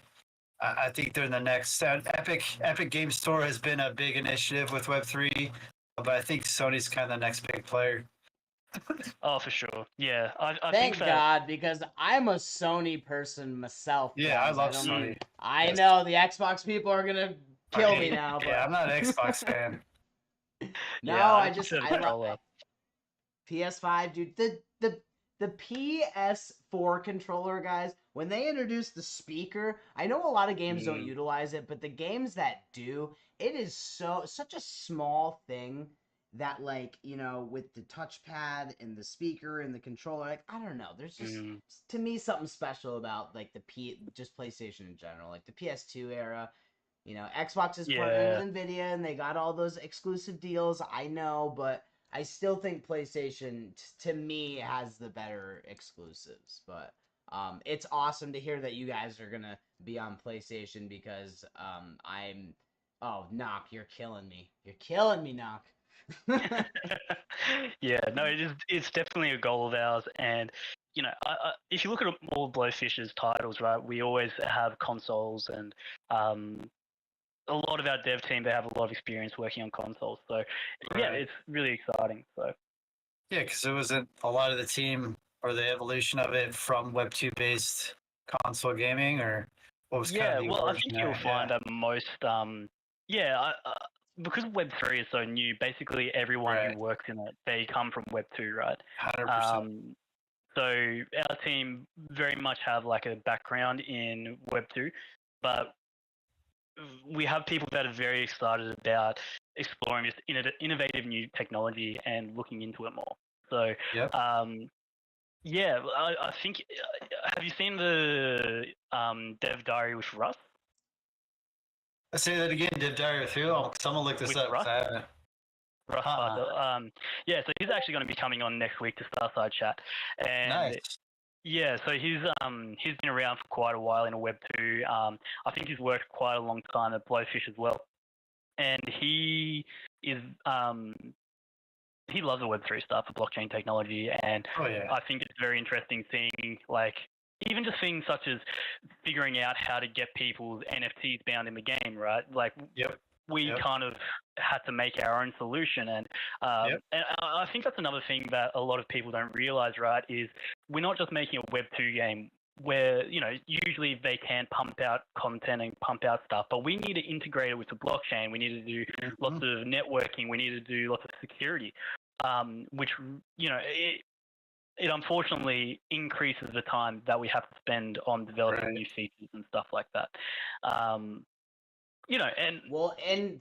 I think they're in the next. Epic Game Store has been a big initiative with Web3. But I think Sony's kind of the next big player. Oh, for sure. Yeah. I Thank think God, because I'm a Sony person myself. Yeah, I love Sony. I know the Xbox people are gonna kill me now. But... Yeah, I'm not an Xbox fan. No, I love PS5, dude. The PS4 controller, guys. When they introduced the speaker, I know a lot of games don't utilize it, but the games that do, it is such a small thing that, like, with the touchpad and the speaker and the controller, like, I don't know, there's just to me something special about like just PlayStation in general, like the PS2 era. Xbox is partnered with Nvidia and they got all those exclusive deals. I know, but I still think PlayStation to me has the better exclusives. But it's awesome to hear that you guys are gonna be on PlayStation because Knock, you're killing me. You're killing me, Knock. Yeah, no, it's definitely a goal of ours, and if you look at all Blowfish's titles, right, we always have consoles, and a lot of our dev team, they have a lot of experience working on consoles, so it's really exciting. So because it wasn't a lot of the team or the evolution of it from Web2 based console gaming, or what was kind of the I think you'll find that most because Web3 is so new, basically everyone who works in it, they come from Web2, right? 100%. So our team very much have like a background in Web2, but we have people that are very excited about exploring this innovative new technology and looking into it more. So, I think. Have you seen the Dev Diary with Russ? Let's say that again. Dev Diary with who? Someone look this up. I haven't. Rough yeah, so he's actually going to be coming on next week to Starside Chat, and Nice. yeah, so he's been around for quite a while in a Web 2. I think he's worked quite a long time at Blowfish as well, and is he loves the Web3 stuff, the blockchain technology, and Oh yeah. I think it's very interesting seeing like even just things such as figuring out how to get people's NFTs bound in the game, right? Like Yep. we kind of had to make our own solution, and I think that's another thing that a lot of people don't realize, right? Is we're not just making a Web2 game where usually they can pump out content and pump out stuff, but we need to integrate it with the blockchain. We need to do lots of networking. We need to do lots of security, which it unfortunately increases the time that we have to spend on developing new features and stuff like that. And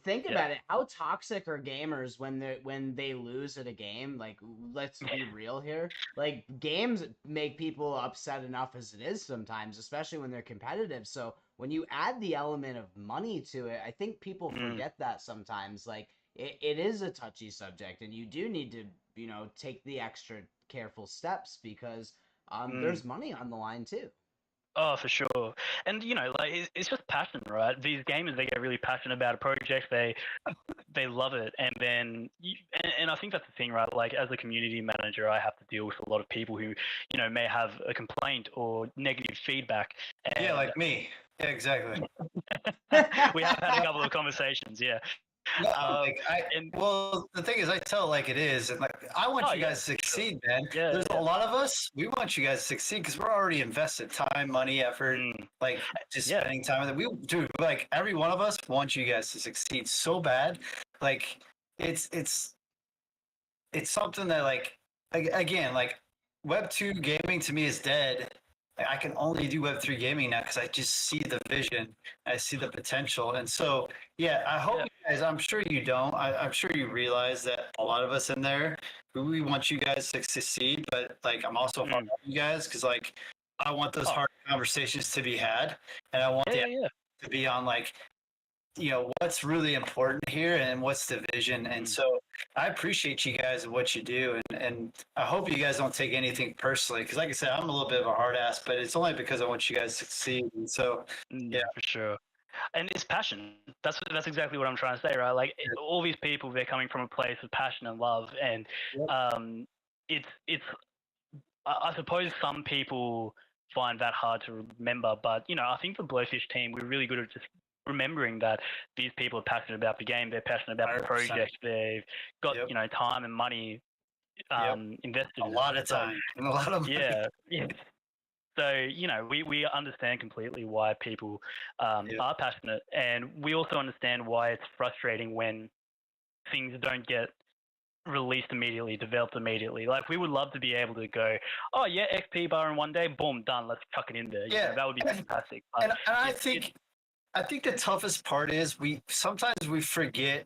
think about it. How toxic are gamers when they lose at a game? Like, let's be real here. Like, games make people upset enough as it is sometimes, especially when they're competitive. So when you add the element of money to it, I think people forget that sometimes. Like, it is a touchy subject, and you do need to take the extra careful steps because there's money on the line too. Oh, for sure. And like it's just passion, right? These gamers, they get really passionate about a project. They love it, and then and I think that's the thing, right? Like as a community manager, I have to deal with a lot of people who may have a complaint or negative feedback. And Yeah, like me. Yeah, exactly. we have had a couple of conversations. Yeah. No, well, the thing is, I tell it like it is, and like I want you guys to succeed, man. Yeah, There's a lot of us. We want you guys to succeed because we're already invested time, money, effort, like just spending time with it. We do like every one of us wants you guys to succeed so bad. Like it's something that like again like Web2 gaming to me is dead. I can only do Web3 gaming now because I just see the vision, I see the potential, and so yeah. I hope you guys. I'm sure you don't. I'm sure you realize that a lot of us in there, we want you guys to succeed, but like I'm also hard on you guys because like I want those hard conversations to be had, and I want to be on like what's really important here and what's the vision. And so I appreciate you guys and what you do, and I hope you guys don't take anything personally because like I said, I'm a little bit of a hard ass, but it's only because I want you guys to succeed. And so yeah, for sure. And it's passion. That's exactly what I'm trying to say, right? Like all these people, they're coming from a place of passion and love, and it's I suppose some people find that hard to remember, but I think the Blowfish team, we're really good at just remembering that these people are passionate about the game, they're passionate about the project, they've got time and money invested a lot of time and a lot of money. Yeah. So we understand completely why people are passionate, and we also understand why it's frustrating when things don't get released immediately, developed immediately. Like we would love to be able to go, oh yeah, XP bar in one day, boom, done, let's chuck it in there. That would be fantastic. But, and I think the toughest part is we sometimes forget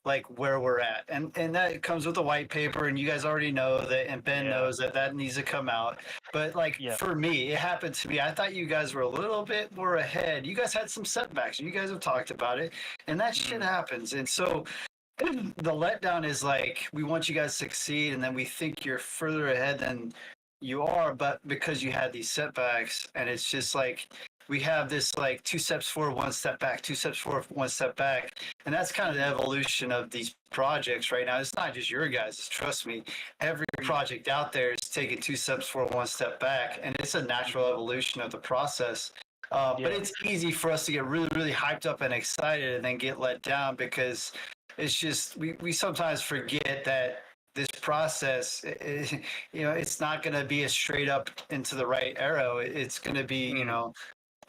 like where we're at, and that comes with the white paper, and you guys already know that, and Ben knows that needs to come out. But like for me, it happened to me. I thought you guys were a little bit more ahead. You guys had some setbacks. You guys have talked about it, and that shit happens. And so the letdown is like we want you guys to succeed, and then we think you're further ahead than you are, but because you had these setbacks, and it's just like we have this like 2 steps forward, 1 step back, 2 steps forward, 1 step back. And that's kind of the evolution of these projects right now. It's not just your guys, trust me. Every project out there is taking 2 steps forward, 1 step back. And it's a natural evolution of the process. But it's easy for us to get really, really hyped up and excited and then get let down because it's just, we sometimes forget that this process, it's not going to be a straight up into the right arrow. It's going to be,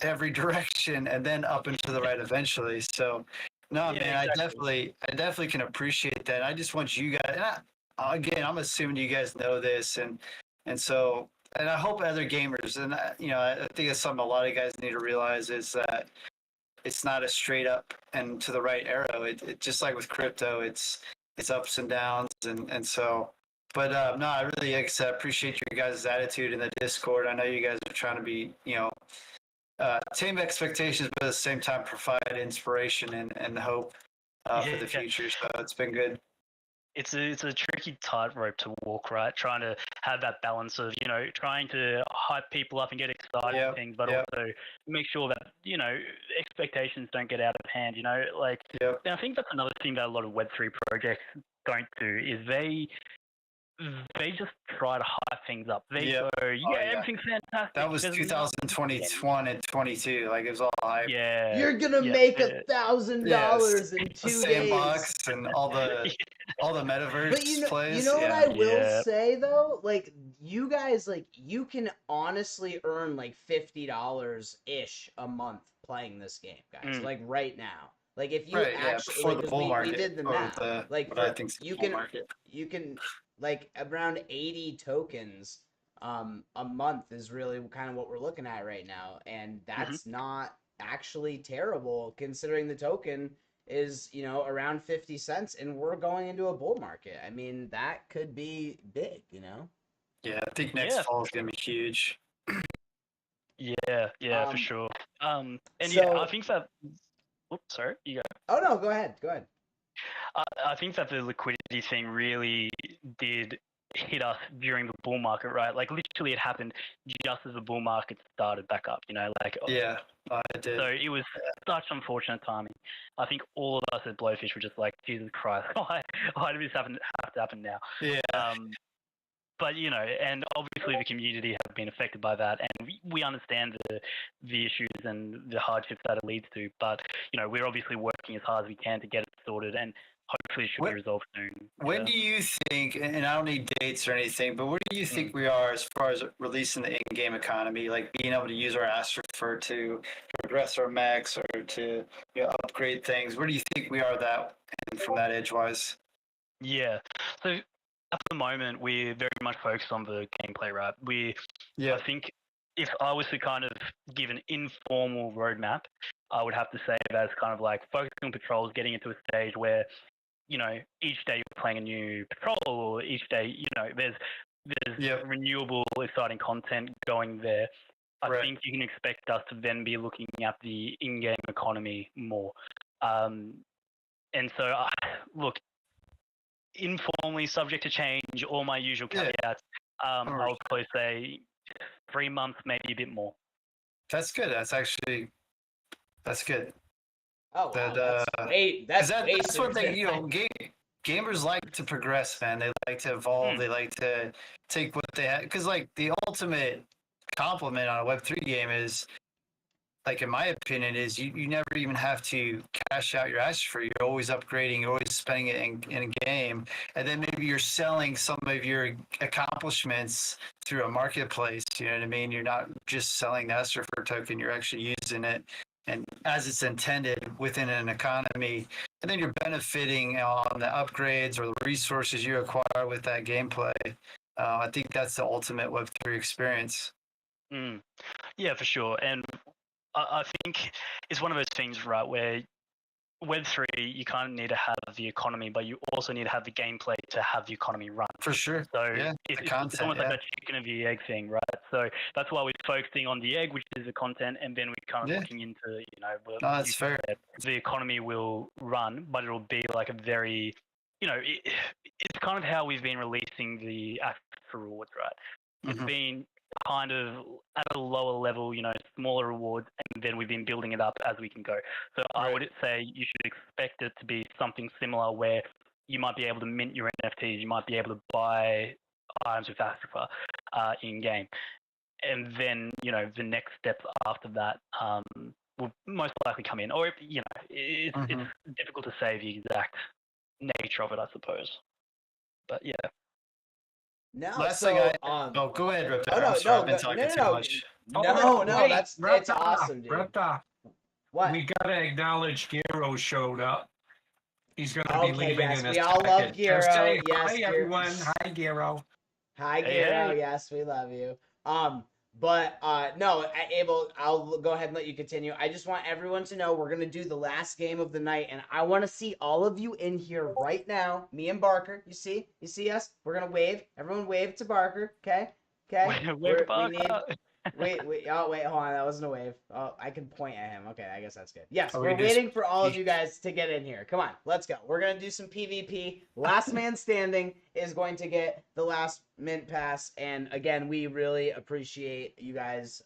every direction and then up into the right eventually. So no, man, exactly. I definitely can appreciate that. I just want you guys, again, I'm assuming you guys know this, and so, and I hope other gamers, and I think it's something a lot of guys need to realize is that it's not a straight up and to the right arrow. It just like with crypto, it's ups and downs, and so. But no, I really appreciate your guys' attitude in the Discord. I know you guys are trying to be, tame expectations, but at the same time provide inspiration and hope for the future. So it's been good. it's a tricky tightrope to walk, right? Trying to have that balance of, trying to hype people up and get excited Yep, and things, but yep. also make sure that, expectations don't get out of hand, like, Yep. and I think that's another thing that a lot of Web3 projects don't do is they just try to hype things up. They Yep. go, Oh, yeah. everything's fantastic. That was there's 2021 and 22. Like, it was all hype. Yeah. You're gonna yeah, make yeah. $1,000 in The 2 days. sandbox and all the metaverse But plays. you know what yeah. I will Yeah. say though, like you guys, like you can honestly earn like $50 ish a month playing this game, guys. Mm. Like right now, like if you Right, yeah, actually, before like, the 'cause bull we market, did the or math, like what I for think's the you bull can market. like around 80 tokens a month is really kind of what we're looking at right now, and that's not actually terrible considering the token is around 50 cents and we're going into a bull market. I mean, that could be big. Yeah, I think next Yeah. fall is gonna be huge. Yeah, for sure. And I so think that. Oops, sorry. You go. oh no, go ahead. I think that the liquidity thing really did hit us during the bull market, right? Like literally, it happened just as the bull market started back up. Like Yeah, I did. so it was such unfortunate timing. I think all of us at Blowfish were just like, Jesus Christ, why did this have to happen now? Yeah. But and obviously the community have been affected by that, and we understand the issues and the hardships that it leads to. But we're obviously working as hard as we can to get it sorted, and hopefully it should be resolved soon. When do you think, and I don't need dates or anything, but where do you think we are as far as releasing the in-game economy, like being able to use our Astrofer to progress our mechs or to upgrade things? Where do you think we are from that edge-wise? Yeah. So at the moment, we're very much focused on the gameplay, right? I think if I was to kind of give an informal roadmap, I would have to say that it's kind of like focusing on patrols, getting into a stage where, each day you're playing a new patrol, or each day, there's renewable, exciting content going there. I think you can expect us to then be looking at the in-game economy more. And so, look, informally, subject to change, all my usual caveats. I would probably say 3 months, maybe a bit more. That's good. That's good. Oh, wow. That's what they, gamers like to progress, man. They like to evolve. They like to take what they have. Because, like, the ultimate compliment on a Web3 game is, like, in my opinion, is you never even have to cash out your Astrofer. You're always upgrading, you're always spending it in a game. And then maybe you're selling some of your accomplishments through a marketplace. You know what I mean? You're not just selling the Astrofer token, you're actually using it and as it's intended within an economy. And then you're benefiting on the upgrades or the resources you acquire with that gameplay. I think that's the ultimate Web3 experience. Yeah, for sure. And I think it's one of those things, right, where Web3, you kind of need to have the economy, but you also need to have the gameplay to have the economy run. For sure. So it's almost like that chicken and the egg thing, right? So that's why we're focusing on the egg, which is the content, and then we're kind of looking into, that's fair. The economy will run, but it'll be like a very, it's kind of how we've been releasing the Astrofer rewards, right? It's been kind of at a lower level, smaller rewards, and then we've been building it up as we can go. So I would say you should expect it to be something similar where you might be able to mint your NFTs, you might be able to buy items with Astrofer in game. And then, the next steps after that will most likely come in. Or, it's difficult to say the exact nature of it, I suppose. But yeah. No, last thing go ahead, Reptar. I've been talking too much. No, it's awesome, dude. Reptar, what? We gotta acknowledge Gero showed up. He's gonna be leaving in a second. We all love Gero. Yes, hi, everyone. Hi, Gero. Hi, Gero. Hey. Yes, we love you. But no, Abel, I'll go ahead and let you continue. I just want everyone to know we're gonna do the last game of the night, and I want to see all of you in here right now. Me and Barker, you see us? We're gonna wave. Everyone, wave to Barker. Okay. Wave to Barker. Wait, oh, wait, hold on. That wasn't a wave. Oh, I can point at him. Okay, I guess that's good. Yes, Oh, we're we just- waiting for all of you guys to get in here. Come on, let's go. We're going to do some PvP. Last man standing is going to get the last mint pass. And again, we really appreciate you guys,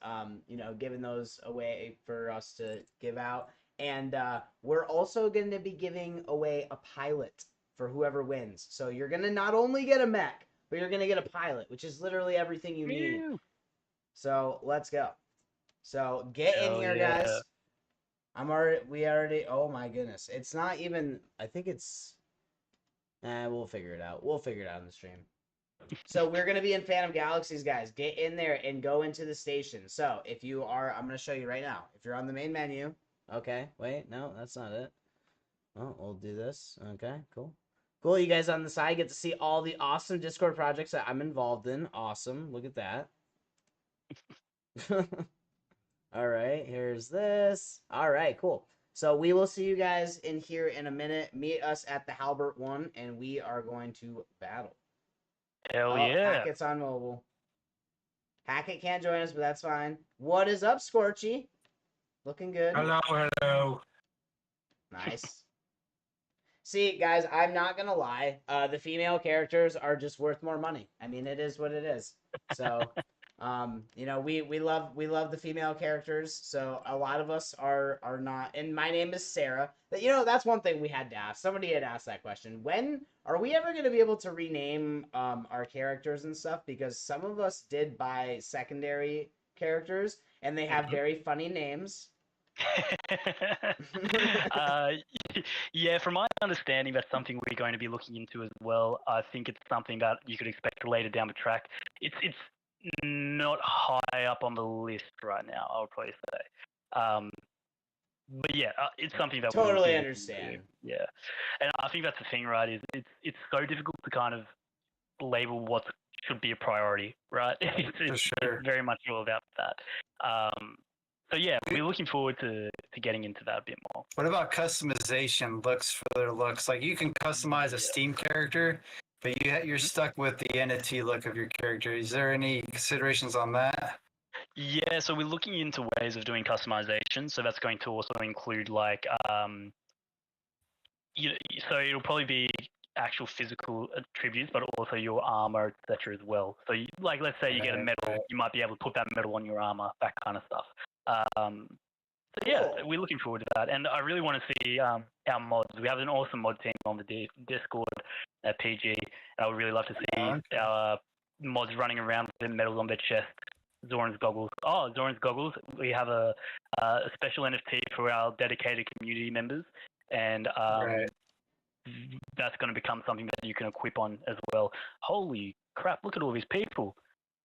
giving those away for us to give out. And we're also going to be giving away a pilot for whoever wins. So you're going to not only get a mech, but you're going to get a pilot, which is literally everything you need. So let's go. So get in here, guys. Oh my goodness. It's not even, I think it's, we'll figure it out. We'll figure it out in the stream. So we're going to be in Phantom Galaxies, guys. Get in there and go into the station. So if you are, I'm going to show you right now. If you're on the main menu, okay, wait, no, that's not it. Oh, we'll do this. Okay, cool. Cool, you guys on the side get to see all the awesome Discord projects that I'm involved in. Awesome, look at that. All right, here's this. All right, cool. So we will see you guys in here in a minute. Meet us at the Halbert 1, and we are going to battle. Hell yeah. Hackett's on mobile. Hackett can't join us, but that's fine. What is up, Scorchy? Looking good. Hello. Nice. See, guys, I'm not gonna lie. The female characters are just worth more money. I mean, it is what it is. So, we love the female characters. So a lot of us are not. And my name is Sarah. But that's one thing we had to ask. Somebody had asked that question. When are we ever gonna be able to rename our characters and stuff? Because some of us did buy secondary characters, and they have very funny names. Yeah, from my understanding, that's something we're going to be looking into as well. I think it's something that you could expect later down the track. It's not high up on the list right now, I would probably say. But yeah, it's something that totally we'll understand. Yeah, and I think that's the thing, right? Is it's so difficult to kind of label what should be a priority, right? It's very much all about that. So yeah, we're looking forward to getting into that a bit more. What about customization, looks for their looks? Like you can customize a Steam character, but you're stuck with the entity look of your character. Is there any considerations on that? Yeah, so we're looking into ways of doing customization. So that's going to also include like, so it'll probably be actual physical attributes, but also your armor, etc. as well. So let's say you get a medal, you might be able to put that medal on your armor, that kind of stuff. So yeah, we're looking forward to that, and I really want to see our mods. We have an awesome mod team on the Discord at PG, and I would really love to see our mods running around with medals on their chest. Zoran's goggles. Oh, Zoran's goggles. We have a special NFT for our dedicated community members, and that's going to become something that you can equip on as well. Holy crap! Look at all these people.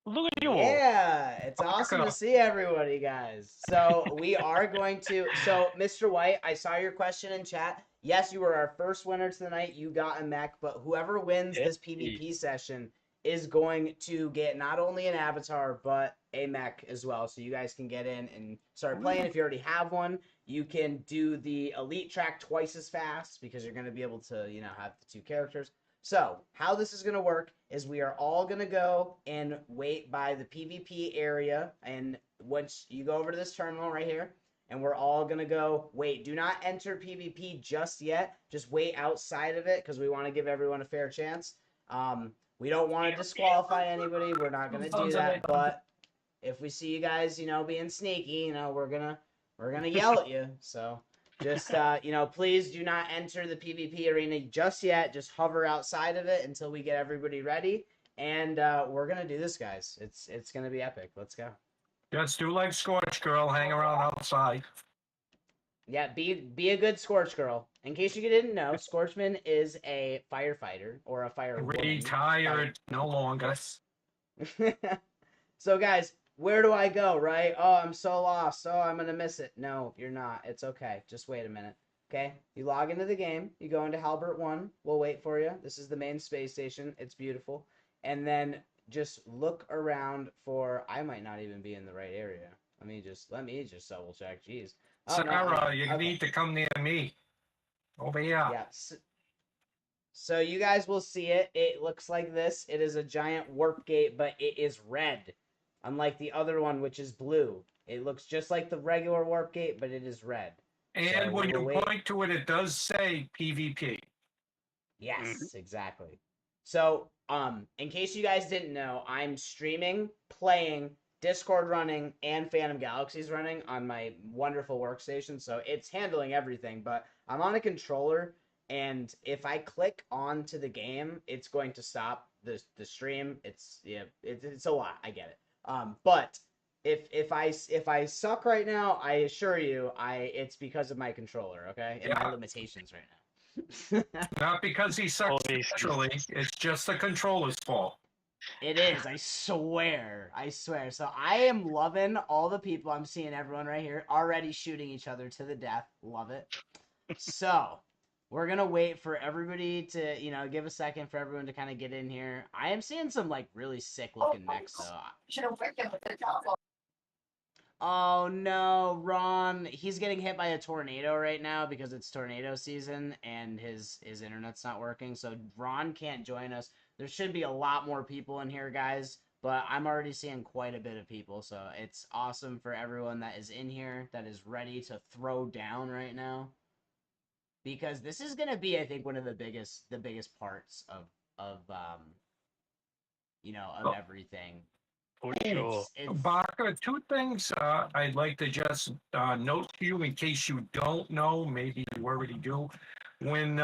Look at you all. Yeah, it's awesome to see everybody, guys. So we are going to. So, Mr. White, I saw your question in chat. Yes, you were our first winner tonight. You got a mech, but whoever wins this PvP session is going to get not only an avatar but a mech as well. So you guys can get in and start playing. If you already have one, you can do the elite track twice as fast because you're going to be able to, have the two characters. So how this is going to work is we are all going to go and wait by the PvP area. And once you go over to this terminal right here, and we're all going to go, wait, do not enter PvP just yet. Just wait outside of it because we want to give everyone a fair chance. We don't want to disqualify anybody. We're not going to do that. But if we see you guys, being sneaky, we're gonna yell at you. So just please do not enter the PvP arena just yet. Just hover outside of it until we get everybody ready. And we're gonna do this, guys. It's gonna be epic. Let's go. Just do like Scorch Girl, hang around outside. Yeah, be a good Scorch Girl. In case you didn't know, Scorchman is a firefighter or a fire Retired no longer. So guys, where do I go, right? Oh, I'm so lost. Oh, I'm gonna miss it. No, you're not. It's okay. Just wait a minute. Okay? You log into the game. You go into Halbert 1. We'll wait for you. This is the main space station. It's beautiful. And then just look around for... I might not even be in the right area. Let me just double check. Jeez. Oh, Sarah, you need to come near me. Over here. Yeah. So you guys will see it. It looks like this. It is a giant warp gate, but it is red. unlike the other one, which is blue. It looks just like the regular warp gate, but it is red. And So when we'll you wait. point to it, it does say PvP. Yes, exactly. So, in case you guys didn't know, I'm streaming, playing, Discord running, and Phantom Galaxies running on my wonderful workstation. So it's handling everything, but I'm on a controller, and if I click onto the game, it's going to stop the stream. It's a lot. I get it. But if I suck right now, I assure you, it's because of my controller. Okay, and my limitations right now. Not because he sucks naturally, it's just the controller's fault. It is, I swear. I swear. So I am loving all the people. I'm seeing everyone right here already shooting each other to the death. Love it. So we're gonna wait for everybody to, give a second for everyone to kind of get in here. I am seeing some like really sick looking mechs though. Oh no, Ron, he's getting hit by a tornado right now because it's tornado season and his internet's not working. So Ron can't join us. There should be a lot more people in here, guys, but I'm already seeing quite a bit of people. So it's awesome for everyone that is in here that is ready to throw down right now. Because this is going to be, I think, one of the biggest parts of everything. For sure. Barker, two things I'd like to just note to you in case you don't know, maybe you already do. When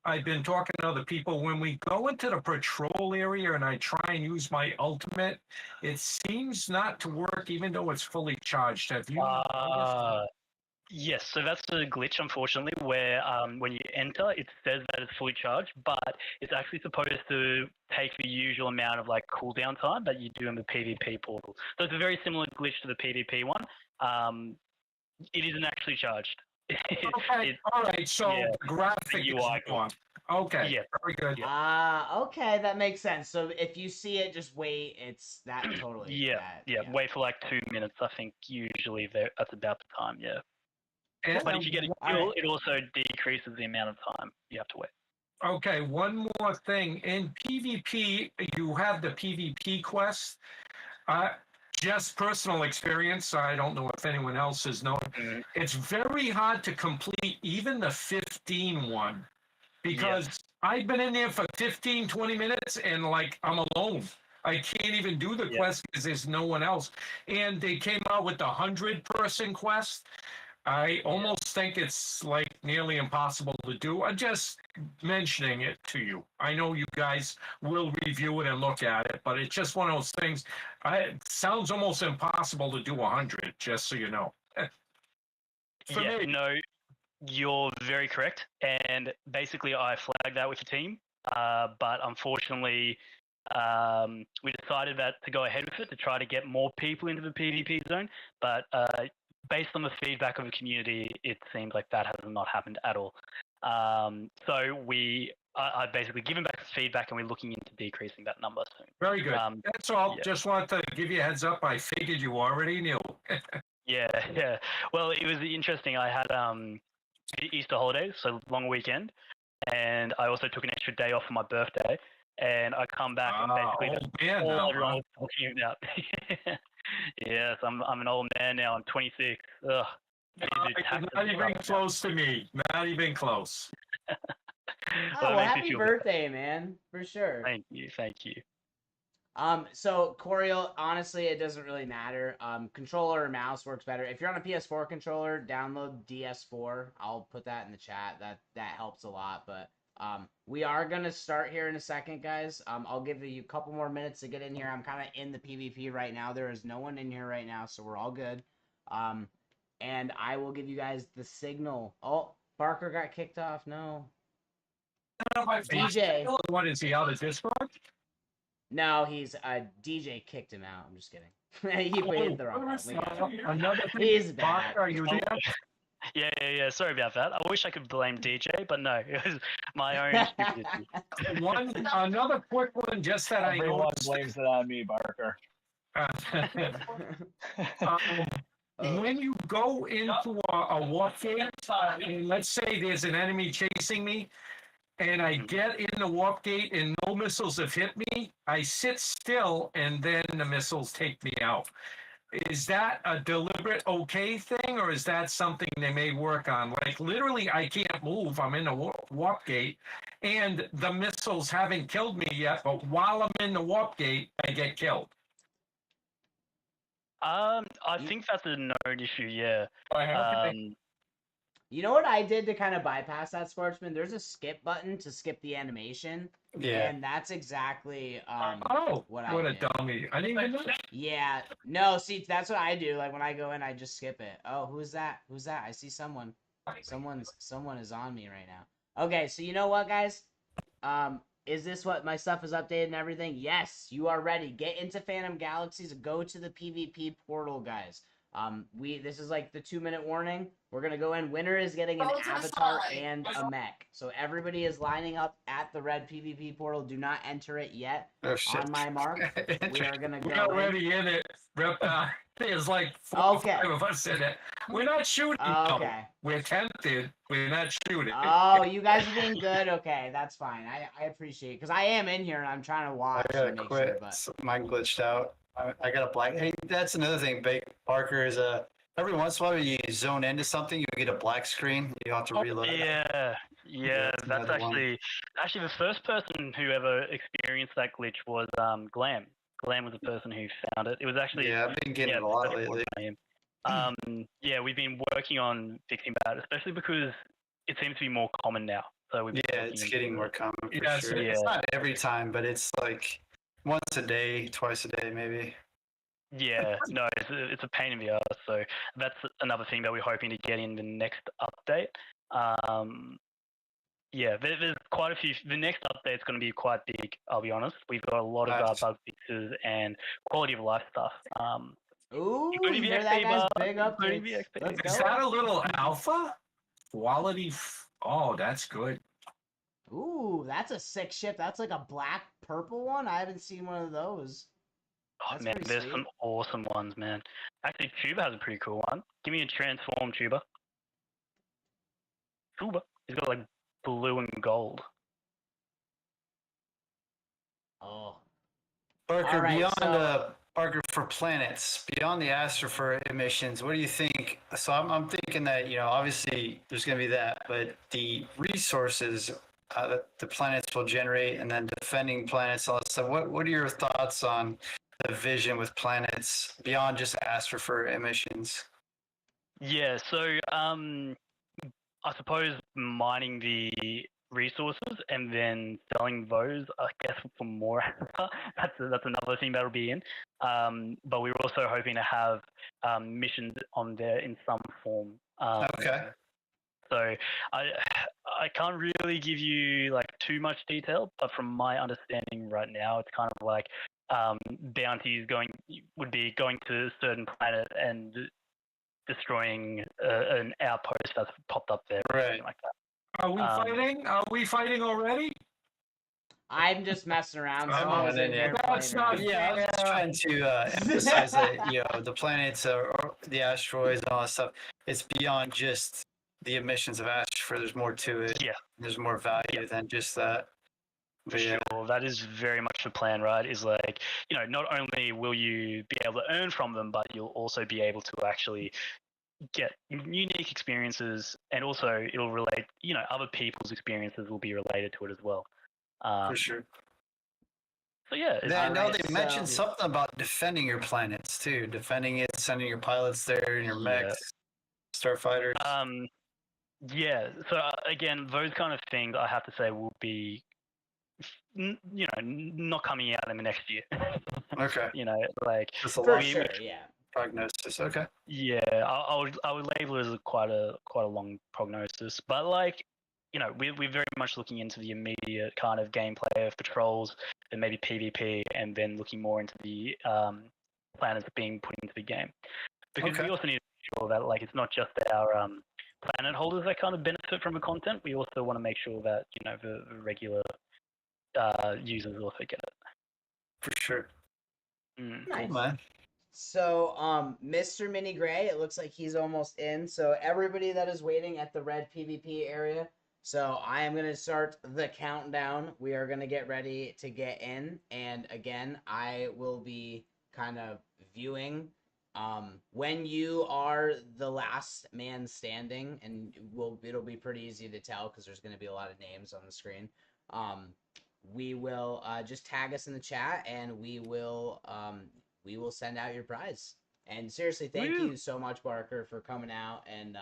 I've been talking to other people, when we go into the patrol area and I try and use my ultimate, it seems not to work even though it's fully charged. Have you noticed? Yes, so that's the glitch, unfortunately, where when you enter, it says that it's fully charged, but it's actually supposed to take the usual amount of like cooldown time that you do in the PvP portal. So it's a very similar glitch to the PvP one. It isn't actually charged. Okay, all right, so the graphic is on. Okay, yeah, very good. Okay, that makes sense. So if you see it, just wait. It's that totally. Yeah. Wait for like 2 minutes. I think usually that's about the time. Yeah. But if you get a kill, it also decreases the amount of time you have to wait. Okay, one more thing. In PvP, you have the PvP quest. Just personal experience. I don't know if anyone else has known. It's very hard to complete even the 15 one because I've been in there for 15, 20 minutes and like I'm alone. I can't even do the quest because there's no one else. And they came out with the 100-person quest. I almost think it's like nearly impossible to do. I'm just mentioning it to you. I know you guys will review it and look at it, but it's just one of those things. It sounds almost impossible to do 100, just so you know. No, you're very correct. And basically, I flagged that with the team, but unfortunately, we decided that to go ahead with it to try to get more people into the PvP zone, but based on the feedback of the community, it seems like that has not happened at all. So I've basically given back the feedback and we're looking into decreasing that number soon. Very good. That's all. Just wanted to give you a heads up. I figured you already knew. Yeah. Well, it was interesting. I had the Easter holidays, so long weekend, and I also took an extra day off for my birthday. And I come back and basically all everyone was talking about. Yes, I'm an old man now. I'm 26. Ugh. Not even close to me. Not even close. Well, happy birthday, man! For sure. Thank you. So Coriel, honestly, it doesn't really matter. Controller or mouse works better. If you're on a PS4 controller, download DS4. I'll put that in the chat. That helps a lot. But we are gonna start here in a second, guys. I'll give you a couple more minutes to get in here. I'm kind of in the PvP right now. There is no one in here right now, so we're all good. And I will give you guys the signal. Oh, Barker got kicked off. No. DJ. What is he out of Discord? No, he's DJ kicked him out. I'm just kidding. He hit the wrong one. Another thing. He's bad. Are you there? Yeah. Sorry about that. I wish I could blame DJ, but no, it was my own stupidity. Another quick one, just that I know. Everyone blames it on me, Barker. When you go into a warfare, and let's say there's an enemy chasing me, and I get in the warp gate and no missiles have hit me, I sit still and then the missiles take me out. Is that a deliberate okay thing, or is that something they may work on? Like literally, I can't move. I'm in the warp gate, and the missiles haven't killed me yet. But while I'm in the warp gate, I get killed. I think that's a known issue. Yeah. Okay. You know what I did to kind of bypass that, Sportsman? There's a skip button to skip the animation. Yeah. And that's exactly Oh, what I what a did. dummy! I didn't even know. Yeah. No, see, that's what I do. Like when I go in, I just skip it. Oh, who's that? Who's that? I see someone. Someone is on me right now. Okay, so you know what, guys? Is this what my stuff is updated and everything? Yes, you are ready. Get into Phantom Galaxies. Go to the PvP portal, guys. This is like the 2-minute warning. We're gonna go in. Winner is getting an avatar and a mech. So everybody is lining up at the red PvP portal. Do not enter it yet. Oh shit. On my mark, we are gonna go. We're already in it. There's like 4 or 5 of us in it. We're not shooting. Okay. No. We're tempted. We're not shooting. Oh, you guys are being good. Okay, that's fine. I appreciate it because I am in here and I'm trying to I watch gotta and make quit. sure. But Mine glitched out. I got a black. Hey, that's another thing. Parker is every once in a while you zone into something, you get a black screen. You have to reload. Yeah, that's that's another one. actually the first person who ever experienced that glitch was Glam. Glam was the person who found it. It was actually Yeah, I've been getting it a lot lately. Yeah, we've been working on fixing that, especially because it seems to be more common now. So we've been Yeah, looking it's into getting it. more common for Yeah, sure. yeah. It's not every time, but it's like once a day, twice a day, maybe. Yeah, no, it's a pain in the ass. So that's another thing that we're hoping to get in the next update. Yeah, there's quite a few. The next update's going to be quite big. I'll be honest. We've got a lot of Nice. bug fixes and quality of life stuff. ooh, including you the hear that, XP guys? bar, Big including updates. the XP. Let's Is go. that a little alpha? Quality. Oh, that's good. Ooh, that's a sick ship. That's like a black purple one. I haven't seen one of those. Oh That's man, pretty there's sweet. some awesome ones, man. Actually, Tuba has a pretty cool one. Give me a transform, Tuba. Tuba. He's got like blue and gold. Oh. Parker, All right, beyond so- Parker for planets, beyond the Astropher emissions, what do you think? So I'm thinking that obviously there's going to be that, but the resources that the planets will generate, and then defending planets, all that stuff. What are your thoughts on the vision with planets beyond just Astropher emissions? Yeah, so I suppose mining the resources and then selling those, I guess, for more. that's another thing that'll be in. But we're also hoping to have missions on there in some form. Okay. So I can't really give you like too much detail, but from my understanding right now, it's kind of like bounties would be going to a certain planet and destroying an outpost that's popped up there, or Right. something like that. Are we fighting? Are we fighting already? I'm just messing around. Oh, Someone's in yeah. here That's playing not around. Yeah, I was just trying to emphasize that the planets or the asteroids and all that stuff. It's beyond just the emissions of Astropher. There's more to it. Yeah. There's more value than just that. For sure, that is very much the plan, right? Is like, not only will you be able to earn from them, but you'll also be able to actually get unique experiences, and also it'll relate, other people's experiences will be related to it as well. For sure. So yeah, I know Alright, they mentioned so- something about defending your planets too. Defending it, sending your pilots there and your mechs, starfighters. Yeah. So again, those kind of things I have to say will be, not coming out in the next year. Okay. Like Just a For long sure, yeah. prognosis. Okay. Yeah, I would label it as quite a long prognosis, but like, we're very much looking into the immediate kind of gameplay of patrols and maybe PvP, and then looking more into the planets being put into the game, because we also need to make sure that like it's not just our planet holders that kind of benefit from the content. We also want to make sure that the regular users also get it. For sure. Mm. Nice. Cool, man. So, Mr. Mini Gray, it looks like he's almost in. So everybody that is waiting at the red PvP area, So I am going to start the countdown. We are going to get ready to get in. And again, I will be kind of viewing when you are the last man standing, and it'll be pretty easy to tell because there's going to be a lot of names on the screen. We will just tag us in the chat, and we will send out your prize. And seriously, thank you so much, Barker, for coming out and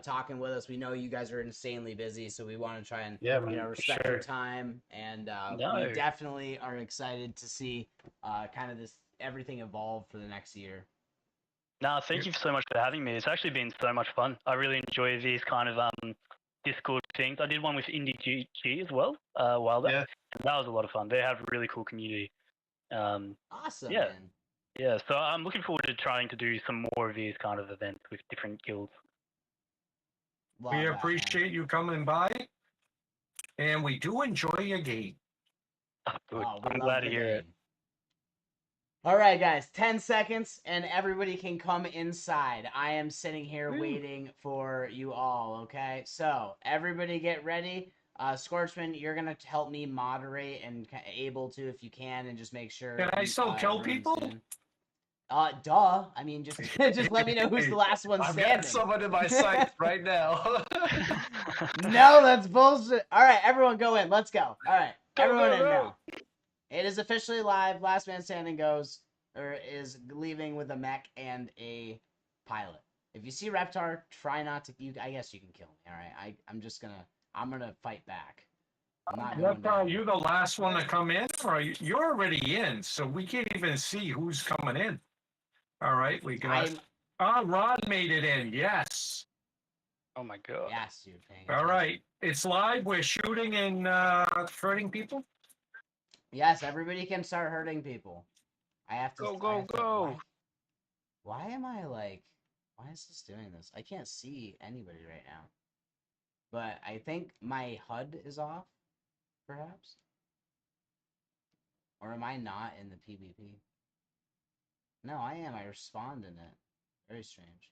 talking with us. We know you guys are insanely busy, so we want to try and respect your time. And we definitely are excited to see kind of this everything evolve for the next year. No, thank you so much for having me. It's actually been so much fun. I really enjoy these kind of Discord things. I did one with Indie GG as well a while back. Yeah. That was a lot of fun. They have a really cool community. Awesome, yeah. man. Yeah, so I'm looking forward to trying to do some more of these kind of events with different guilds. We appreciate you coming by, and we do enjoy your game. Oh, good. Oh, I'm glad to hear it. All right, guys, 10 seconds, and everybody can come inside. I am sitting here waiting for you all, okay? So, everybody get ready. Scorchman, you're going to help me moderate and able to if you can, and just make sure... Can I still kill people? Duh. I mean, just let me know who's the last one standing. I've got someone in my sight right now. No, that's bullshit. All right, everyone go in. Let's go. All right, everyone in now. It is officially live. Last man standing is leaving with a mech and a pilot. If you see Reptar, try not to. I guess you can kill me. All right, I'm gonna fight back. Reptar, you're the last one to come in, or you're already in, so we can't even see who's coming in. All right, we got. Ron made it in. Yes. Oh my god. Yes, you're paying. All right, it's live. We're shooting and hurting people. Yes, everybody can start hurting people. I have to go. Why am I like? Why is this doing this? I can't see anybody right now. But I think my HUD is off, perhaps. Or am I not in the PvP? No, I am. I respond in it. Very strange.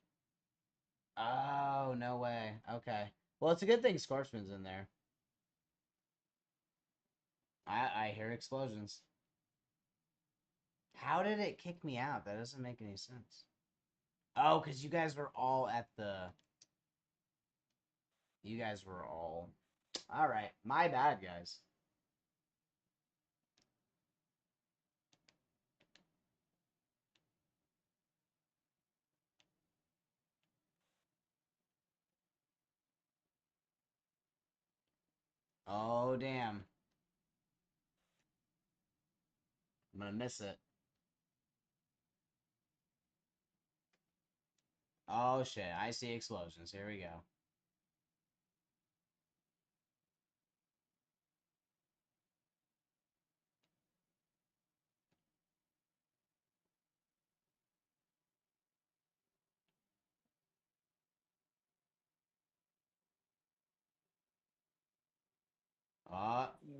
Oh, no way. Okay. Well, it's a good thing Scorchman's in there. I hear explosions. How did it kick me out? That doesn't make any sense. Oh, because you guys were all at the... You guys were all... Alright, my bad, guys. Oh, damn. I'm gonna miss it. Oh, shit. I see explosions. Here we go.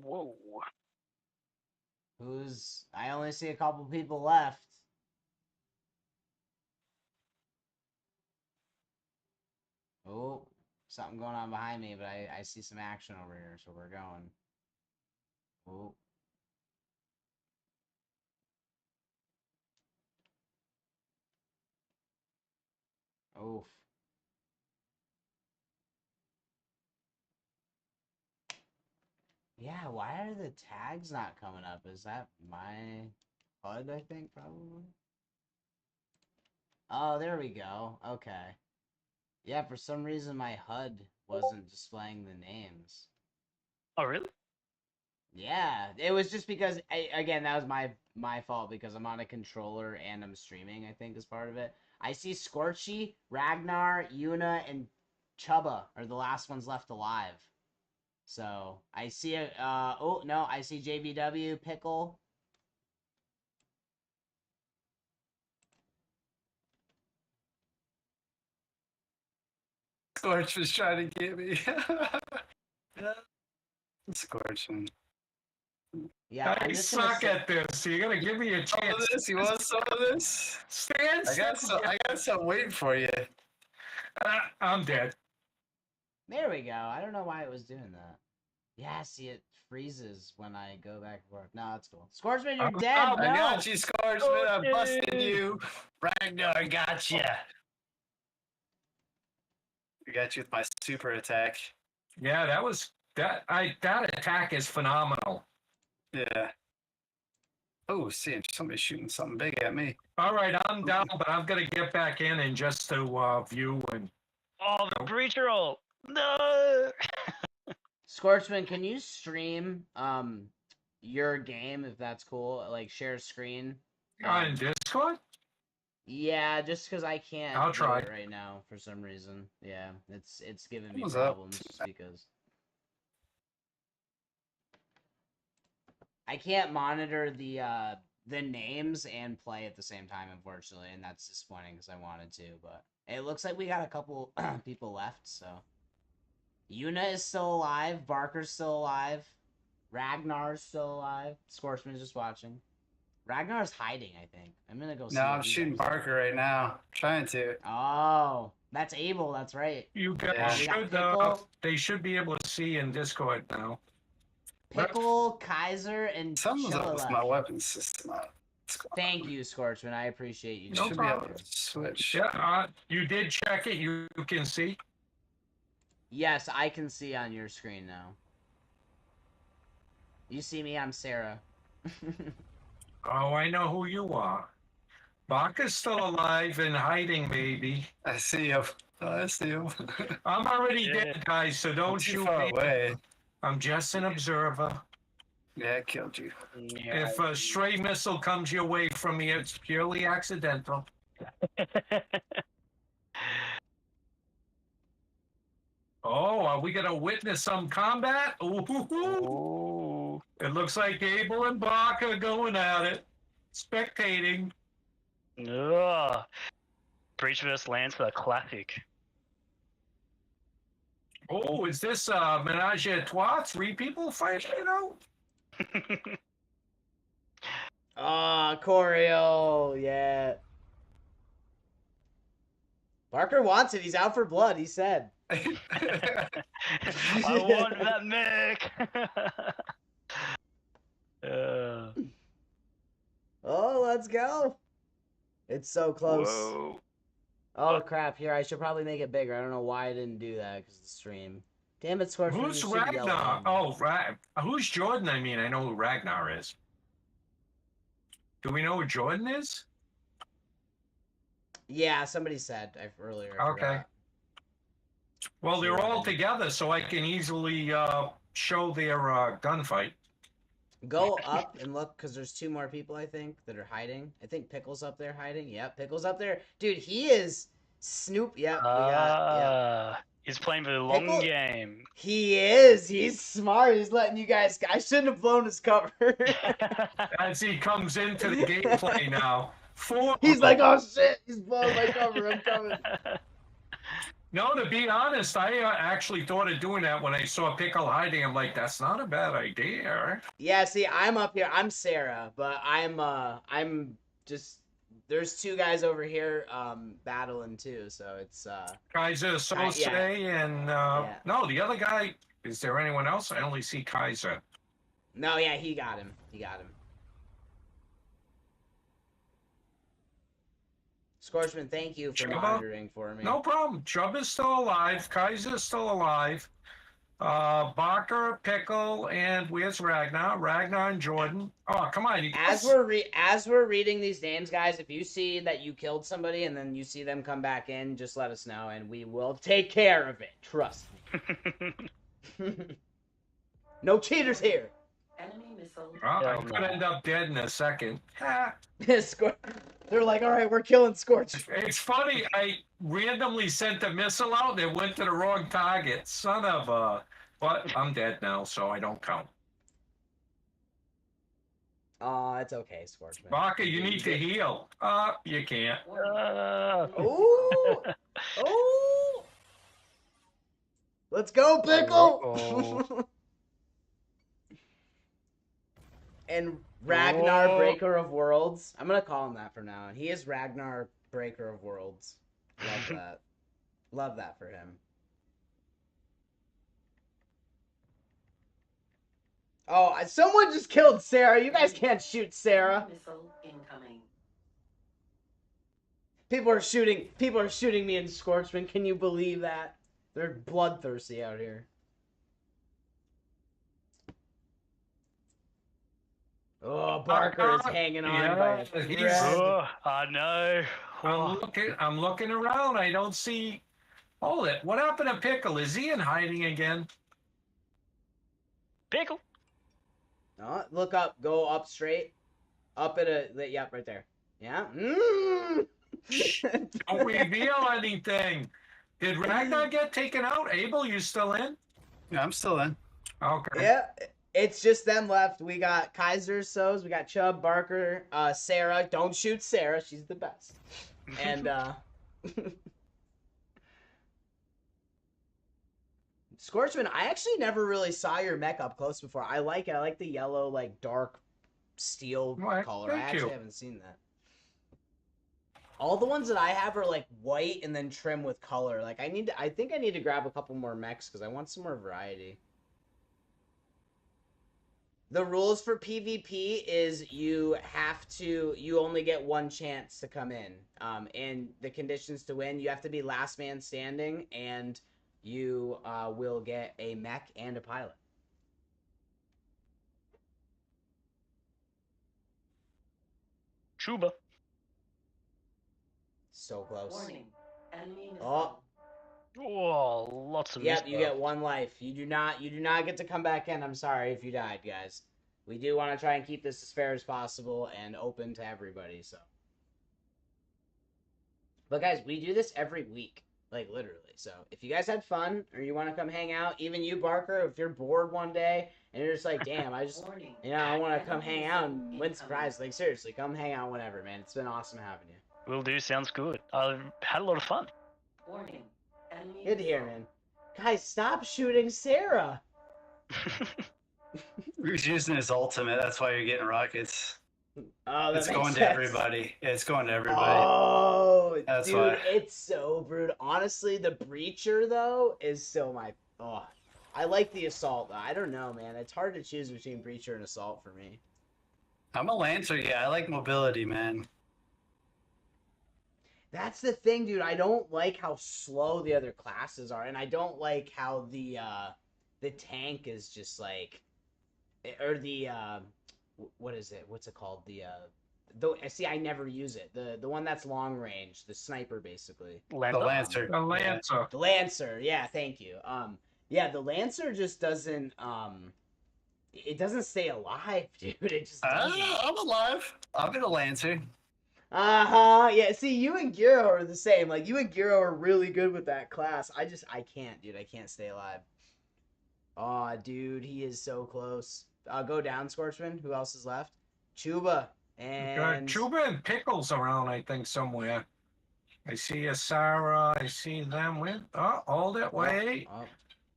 Whoa. I only see a couple people left. Oh, something going on behind me, but I see some action over here, so we're going. Oh. Oof. Yeah, why are the tags not coming up? Is that my HUD, I think, probably? Oh, there we go. Okay. Yeah, for some reason my HUD wasn't displaying the names. Oh, really? Yeah, it was just because, again, that was my fault because I'm on a controller and I'm streaming, I think, as part of it. I see Scorchy, Ragnar, Yuna, and Chubba are the last ones left alive. So, I see oh, no, I see JVW, Pickle. Scorch was trying to get me. Scorching. Yeah, I suck at this. So you're gonna give me a chance. You want some of this? Stand. I got some waiting for you. I'm dead. There we go. I don't know why it was doing that. Yeah, see, it freezes when I go back and forth. No, that's cool. Scoresman, you're dead. Oh, No. I got you, Scoresman. I busted you. Ragnar got you. I got you with my super attack. Yeah, that attack is phenomenal. Yeah. Oh, see, somebody's shooting something big at me. All right, I'm down, but I'm gonna get back in and just to view and. Oh, the breach roll. No. Scorchman, can you stream your game if that's cool? Like share screen. On Discord? Yeah, just because I can't I'll do try. it right now for some reason. Yeah, it's giving me What's up? problems just because I can't monitor the names and play at the same time, unfortunately, and that's disappointing because I wanted to. But it looks like we got a couple people left, so Yuna is still alive, Barker's still alive, Ragnar's still alive, Scorchman's just watching. Ragnar's hiding, I think. I'm gonna go see. No, what I'm he shooting does. Barker right now. Trying to. Oh, that's Abel. That's right. You guys Yeah. We got should Pickle. they should be able to see in Discord now. Pickle, Kaiser, and Something's up Chilla with left. my weapon system. Thank you, Scorchman. I appreciate you. No Should be able problem. to switch. Yeah, you did check it. You can see. Yes, I can see on your screen now. You see me? I'm Sarah. Oh, I know who you are. Baka's still alive and hiding, baby. I see you. I see you. I'm already Yeah. dead, guys, so don't too shoot far me. away. I'm just an observer. Yeah, I killed you. Yeah. If a stray missile comes your way from me, it's purely accidental. Oh, are we gonna witness some combat? Ooh. Ooh. It looks like Abel and Baka are going at it. Spectating. Ugh. Breach vs. Lancer, classic. Oh, is this menage a trois? 3 people fighting, you know? Ah, Corio. Yeah. Barker wants it. He's out for blood. He said. I want that mech. Oh, let's go. It's so close. Whoa. Oh crap! Here, I should probably make it bigger. I don't know why I didn't do that because of the stream. Damn it, Scorpion! Who's you should yell Ragnar? at me. Oh, who's Jordan? I mean, I know who Ragnar is. Do we know who Jordan is? Yeah, somebody said earlier. I Okay. forgot. Well, they're all Jordan. together, so I can easily show their gunfight. Go up and look, because there's 2 more people, I think, that are hiding. I think Pickle's up there hiding. Yep, Pickle's up there. Dude, he is Snoop. Yep, we got. Yep. He's playing for the long Pickle- game. He is. He's smart. He's letting you guys. I shouldn't have blown his cover. As he comes into the gameplay now. 4. He's like, oh shit, he's blowing my cover. I'm coming. No, to be honest, I actually thought of doing that when I saw Pickle hiding. I'm like, that's not a bad idea. Yeah, see, I'm up here. I'm Sarah, but I'm just. There's 2 guys over here battling too, so it's Kaiser, Sose, yeah. and no, the other guy. Is there anyone else? I only see Kaiser. No, yeah, he got him. He got him. Scorchman, thank you for Chubba? monitoring for me. No problem. Chubba's still alive. Kaiser's still alive. Barker, Pickle, and where's Ragnar? Ragnar and Jordan. Oh, come on. You As we're reading these names, guys, if you see that you killed somebody and then you see them come back in, just let us know and we will take care of it. Trust me. No cheaters here. Enemy missile. I Hell could no. end up dead in a second. Ha. They're like, all right, we're killing Scorch. It's funny. I randomly sent a missile out and it went to the wrong target. Son of a. But I'm dead now, so I don't count. Oh, it's okay, Scorchman. Baka, you need to heal. You can't. Ooh! Oh! Let's go, Pickle! And Ragnar, Whoa. Breaker of Worlds. I'm gonna call him that for now. He is Ragnar, Breaker of Worlds. Love that. Love that for him. Oh, someone just killed Sarah. You guys can't shoot Sarah. Missile incoming. People are shooting. People are shooting me in Scorchman. Can you believe that? They're bloodthirsty out here. Oh, Barker is hanging on by a thread. Oh, I know. I'm looking around. I don't see. Hold it. What happened to Pickle? Is he in hiding again? Pickle. Look up. Go up straight. Up at a. Yep, right there. Yeah. Don't reveal anything. Did Ragnar get taken out? Abel, you still in? Yeah, I'm still in. Okay. Yeah. It's just them left. We got Kaiser, So's, we got Chubb, Barker, Sarah. Don't shoot Sarah. She's the best. And Scorchman, I actually never really saw your mech up close before. I like it. I like the yellow, like dark steel Right, color. I thank actually you. haven't seen that. All the ones that I have are like white and then trim with color. Like I think I need to grab a couple more mechs because I want some more variety. The rules for PvP is you only get one chance to come in. And the conditions to win, you have to be last man standing, and you will get a mech and a pilot. Chuba. So close. Warning. Enemy missile. Oh, Oh, lots of yep, you missile. get one life. You do not get to come back in. I'm sorry if you died, guys. We do want to try and keep this as fair as possible and open to everybody, so. But guys, we do this every week, like literally. So if you guys had fun or you want to come hang out, even you, Barker, if you're bored one day and you're just like, damn, I Warning. want to come hang out and win some prizes. Like seriously, come hang out whenever, man. It's been awesome having you. Will do. Sounds good. I've had a lot of fun. Warning. Enemy Good to hear, missile. man. Guys, stop shooting Sarah. He's using his ultimate. That's why you're getting rockets. Oh, that It's makes going to sense. everybody. It's going to everybody. Oh, That's dude, why. it's so brutal. Honestly, the breacher though is still my. Oh, I like the assault though. I don't know, man. It's hard to choose between breacher and assault for me. I'm a lancer. Yeah, I like mobility, man. That's the thing, dude. I don't like how slow the other classes are, and I don't like how the tank is just like, or the what is it? What's it called? See, I never use it. The one that's long range, the sniper, basically. The Lander. lancer. The Lancer. The Lancer, yeah, thank you. Yeah, the Lancer just doesn't it doesn't stay alive, dude. It just doesn't. I'm alive. I'm in a lancer. Yeah, see, you and Giro are the same. Like, you and Giro are really good with that class. I can't, dude. I can't stay alive. Aw, dude, he is so close. Go down, Scorchman. Who else is left? Chuba. And... Chuba and Pickle's around, I think, somewhere. I see a Sarah. I see them with. Oh, hold it. Wait. Oh.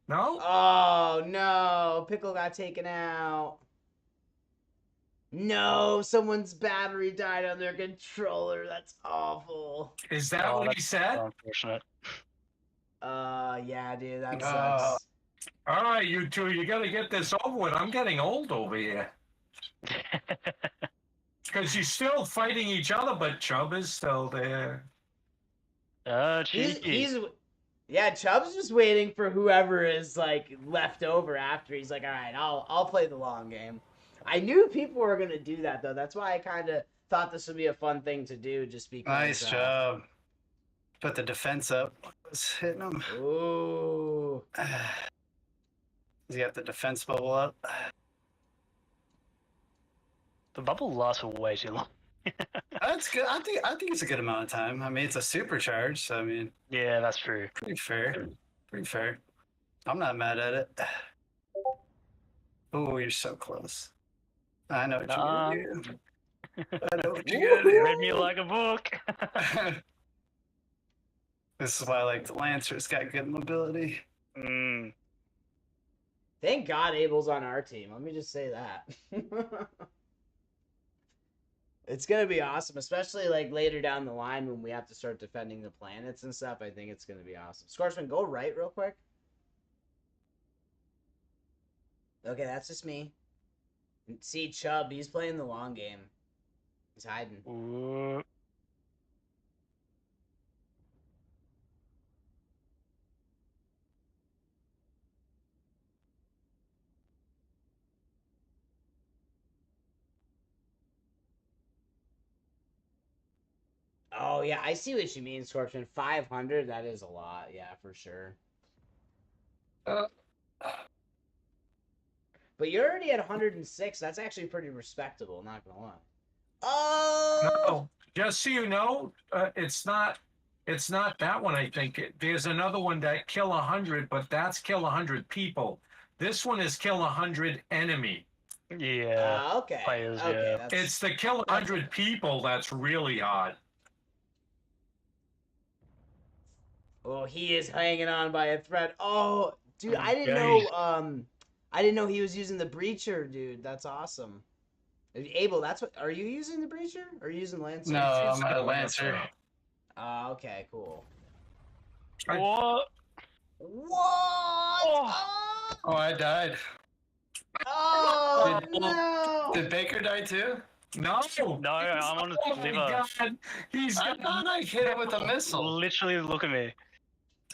No? Oh, no. Pickle got taken out. No, someone's battery died on their controller. That's awful. Is that Oh, what he that's said? so unfortunate. Yeah, dude, that Oh. sucks. All right, you two, you got to get this over with. I'm getting old over here. Because you're still fighting each other, but Chubb is still there. Cheeky. Yeah, Chubb's just waiting for whoever is like left over after. He's like, all right, I'll play the long game. I knew people were gonna do that though. That's why I kind of thought this would be a fun thing to do, just because. Nice job. Put the defense up. It's hitting him. Ooh. He's got the defense bubble up. The bubble lasts for way too long. That's good. I think it's a good amount of time. I mean, it's a supercharge, so I mean, Yeah, that's true. pretty fair. Pretty fair. I'm not mad at it. Oh, you're so close. I know what you're gonna do. I know what you're gonna do. Read me like a book. This is why I like the Lancer. It's got good mobility. Mm. Thank God Abel's on our team. Let me just say that. It's gonna be awesome, especially like later down the line when we have to start defending the planets and stuff. I think it's gonna be awesome. Scorchman, go right real quick. Okay, that's just me. See Chubb, he's playing the long game. He's hiding. Ooh. Oh yeah, I see what you mean, Scorpion. 500, that is a lot. Yeah, for sure. Uh, But you're already at 106. That's actually pretty respectable. Not gonna lie. Oh. no, just so you know, it's not that one. I think there's another one that kill 100, but that's kill 100 people. This one is kill 100 enemy. Yeah. Okay. Players, Okay. yeah. That's, It's the kill 100 people that's really hard. oh, he is hanging on by a thread. Oh, dude, I didn't Okay. know. I didn't know he was using the breacher, dude. That's awesome. Abel, that's what. Are you using the breacher? Or are you using Lancer? No, I'm at a Lancer. Okay, cool. What? What? Oh. Oh, I died. Oh Did- no! Did Baker die too? No, No, I'm on a oh my sliver. God, he's I got thought I hit him with a missile. Literally, look at me.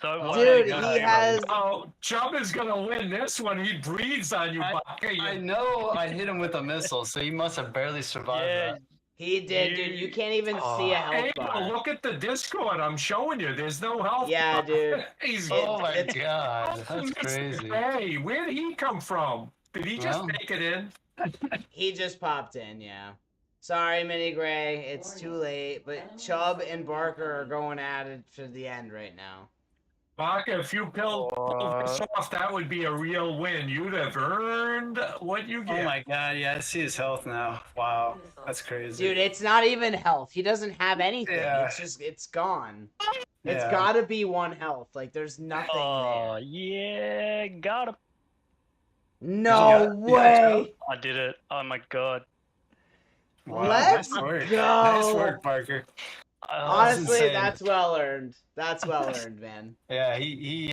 So Oh, what Dude, I- he has. Oh, Chubb is gonna win this one. He breathes on you, I- Bucker. I know I hit him with a missile, so he must have barely survived Yeah, that. He did, dude. You can't even see a Hey, health bar. look at the Discord. I'm showing you. There's no health. Yeah, bar. dude. He's Oh my it's- god, that's Mr. crazy. Hey, where did he come from? Did he just Well. make it in? He just popped in, yeah. Sorry, Mini Gray. It's too late. But Chubb and Barker are going at it to the end right now. Baka, if you pulled this off, that would be a real win. You'd have earned what you Oh get. my god, yeah, I see his health now. Wow, that's crazy. Dude, it's not even health. He doesn't have anything. Yeah. It's just, it's gone. It's Yeah. gotta be one health. Like, there's nothing Oh, there. yeah, got him. No You got way! I did it. Oh my god. Wow, Let's nice work. go. Nice work, Parker. Honestly, insane. that's well earned. That's well earned, man. Yeah, he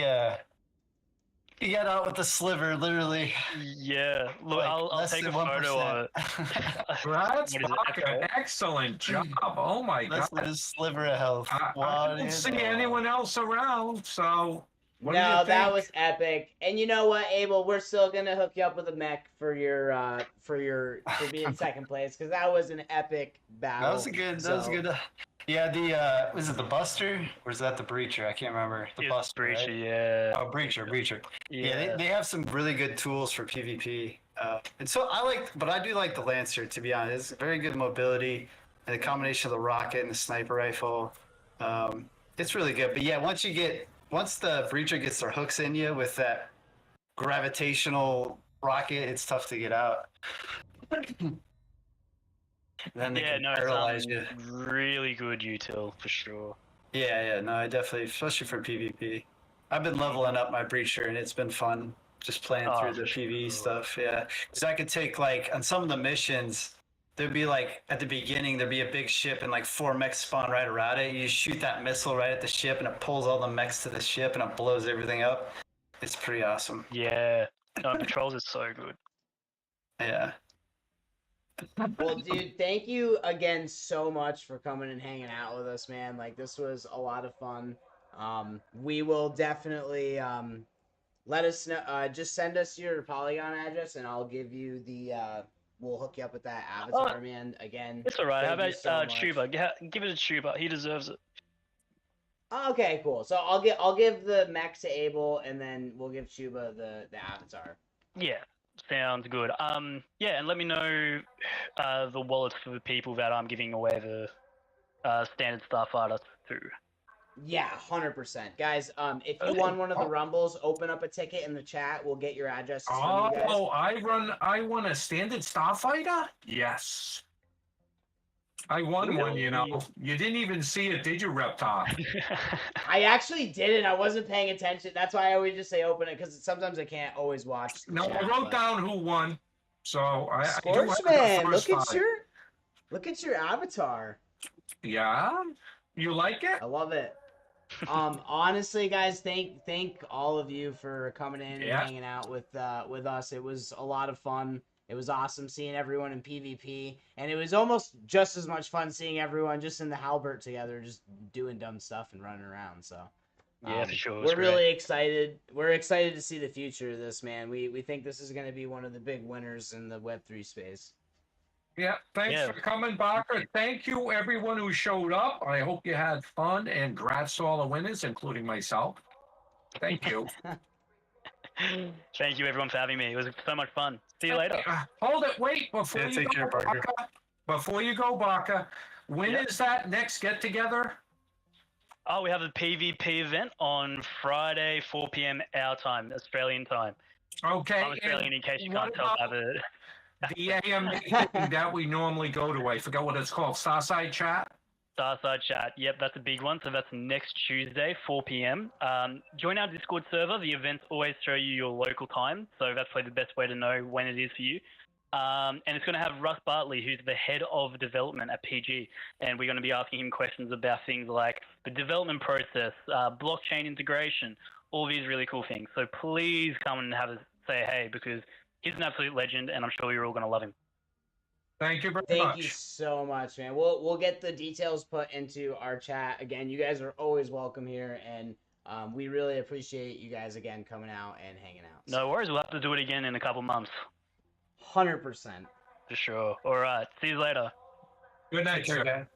got out with the sliver, literally. Yeah. Look, Like, I'll less take a than photo of it. 1%. That's What is it, Baka. X4? Excellent job. Oh my Less God. than a sliver of health. I Wow, don't dude. see anyone else around, so what do you No, think? that was epic. And you know what, Abel? We're still gonna hook you up with a mech for being second place, because that was an epic battle. That was a good. That was So- good. Yeah, was it the Buster or is that the Breacher? I can't remember. The It's Buster, Breacher, right? yeah. Oh, Breacher. Yeah, Yeah. they have some really good tools for PvP. And so I do like the Lancer, to be honest. It's very good mobility, and the combination of the rocket and the sniper rifle. It's really good. But yeah, once the Breacher gets their hooks in you with that gravitational rocket, it's tough to get out. Then they Yeah, can no, paralyze it's you. really good util for sure. Yeah, no, I definitely, especially for PvP. I've been leveling up my Breacher, and it's been fun just playing Oh, through the for PvE sure. stuff. Yeah, because I could take like on some of the missions, there'd be like at the beginning there'd be a big ship and like 4 mechs spawn right around it. You shoot that missile right at the ship, and it pulls all the mechs to the ship, and it blows everything up. It's pretty awesome. Yeah. No, Patrols is so good. Yeah. Well, dude, thank you again so much for coming and hanging out with us, man. Like, this was a lot of fun. We will definitely let us know. Just send us your Polygon address, and I'll give you the. We'll hook you up with that avatar, man. Again, It's alright. How thank you about so much. Chuba? Give it a Chuba. He deserves it. Okay, cool. So I'll give the mech to Abel, and then we'll give Chuba the avatar. Yeah. Sounds good. Yeah, and let me know the wallets for the people that I'm giving away the standard Starfighter to. Yeah, 100%, guys. If you won one of the rumbles, open up a ticket in the chat. We'll get your addresses from you guys. Oh, I won a standard Starfighter? Yes. I won one, you know. You didn't even see it, did you, Reptar? I actually didn't. I wasn't paying attention. That's why I always just say open it, because sometimes I can't always watch. The No, chat, I wrote but- down who won. So I do have the Sportsman, first look at five. your avatar. Yeah? You like it? I love it. Honestly, guys, thank all of you for coming in and Yeah. hanging out with us. It was a lot of fun. It was awesome seeing everyone in PvP, and it was almost just as much fun seeing everyone just in the halberd together, just doing dumb stuff and running around. So Yeah, for sure. It was we're great. really excited. We're excited to see the future of this, man. We think this is going to be one of the big winners in the Web3 space. Yeah, thanks Yeah. for coming, Barker. Thank you, everyone who showed up. I hope you had fun, and congrats to all the winners, including myself. Thank you. Thank you, everyone, for having me. It was so much fun. See you later. Hold it, wait, before Yeah, you take go, care, Barker. Before you go, Barker, when is that next get-together? Oh, we have a PvP event on Friday, 4 p.m. our time, Australian time. Okay. I'm Australian, in case you what can't tell. I have a the AMA thing that we normally go to, I forgot what it's called, Starside Chat? Starside Chat. Yep, that's a big one. So that's next Tuesday, 4 p.m. Join our Discord server. The events always show you your local time, so that's probably the best way to know when it is for you. And it's going to have Russ Bartley, who's the head of development at PG, and we're going to be asking him questions about things like the development process, blockchain integration, all these really cool things. So please come and have a say hey, because he's an absolute legend, and I'm sure you're all going to love him. Thank you very Thank much. you so much, man. We'll get the details put into our chat. Again, you guys are always welcome here, and we really appreciate you guys again coming out and hanging out. No worries. We'll have to do it again in a couple months. 100%. For sure. All right. See you later. Good night, Take care, sir. man.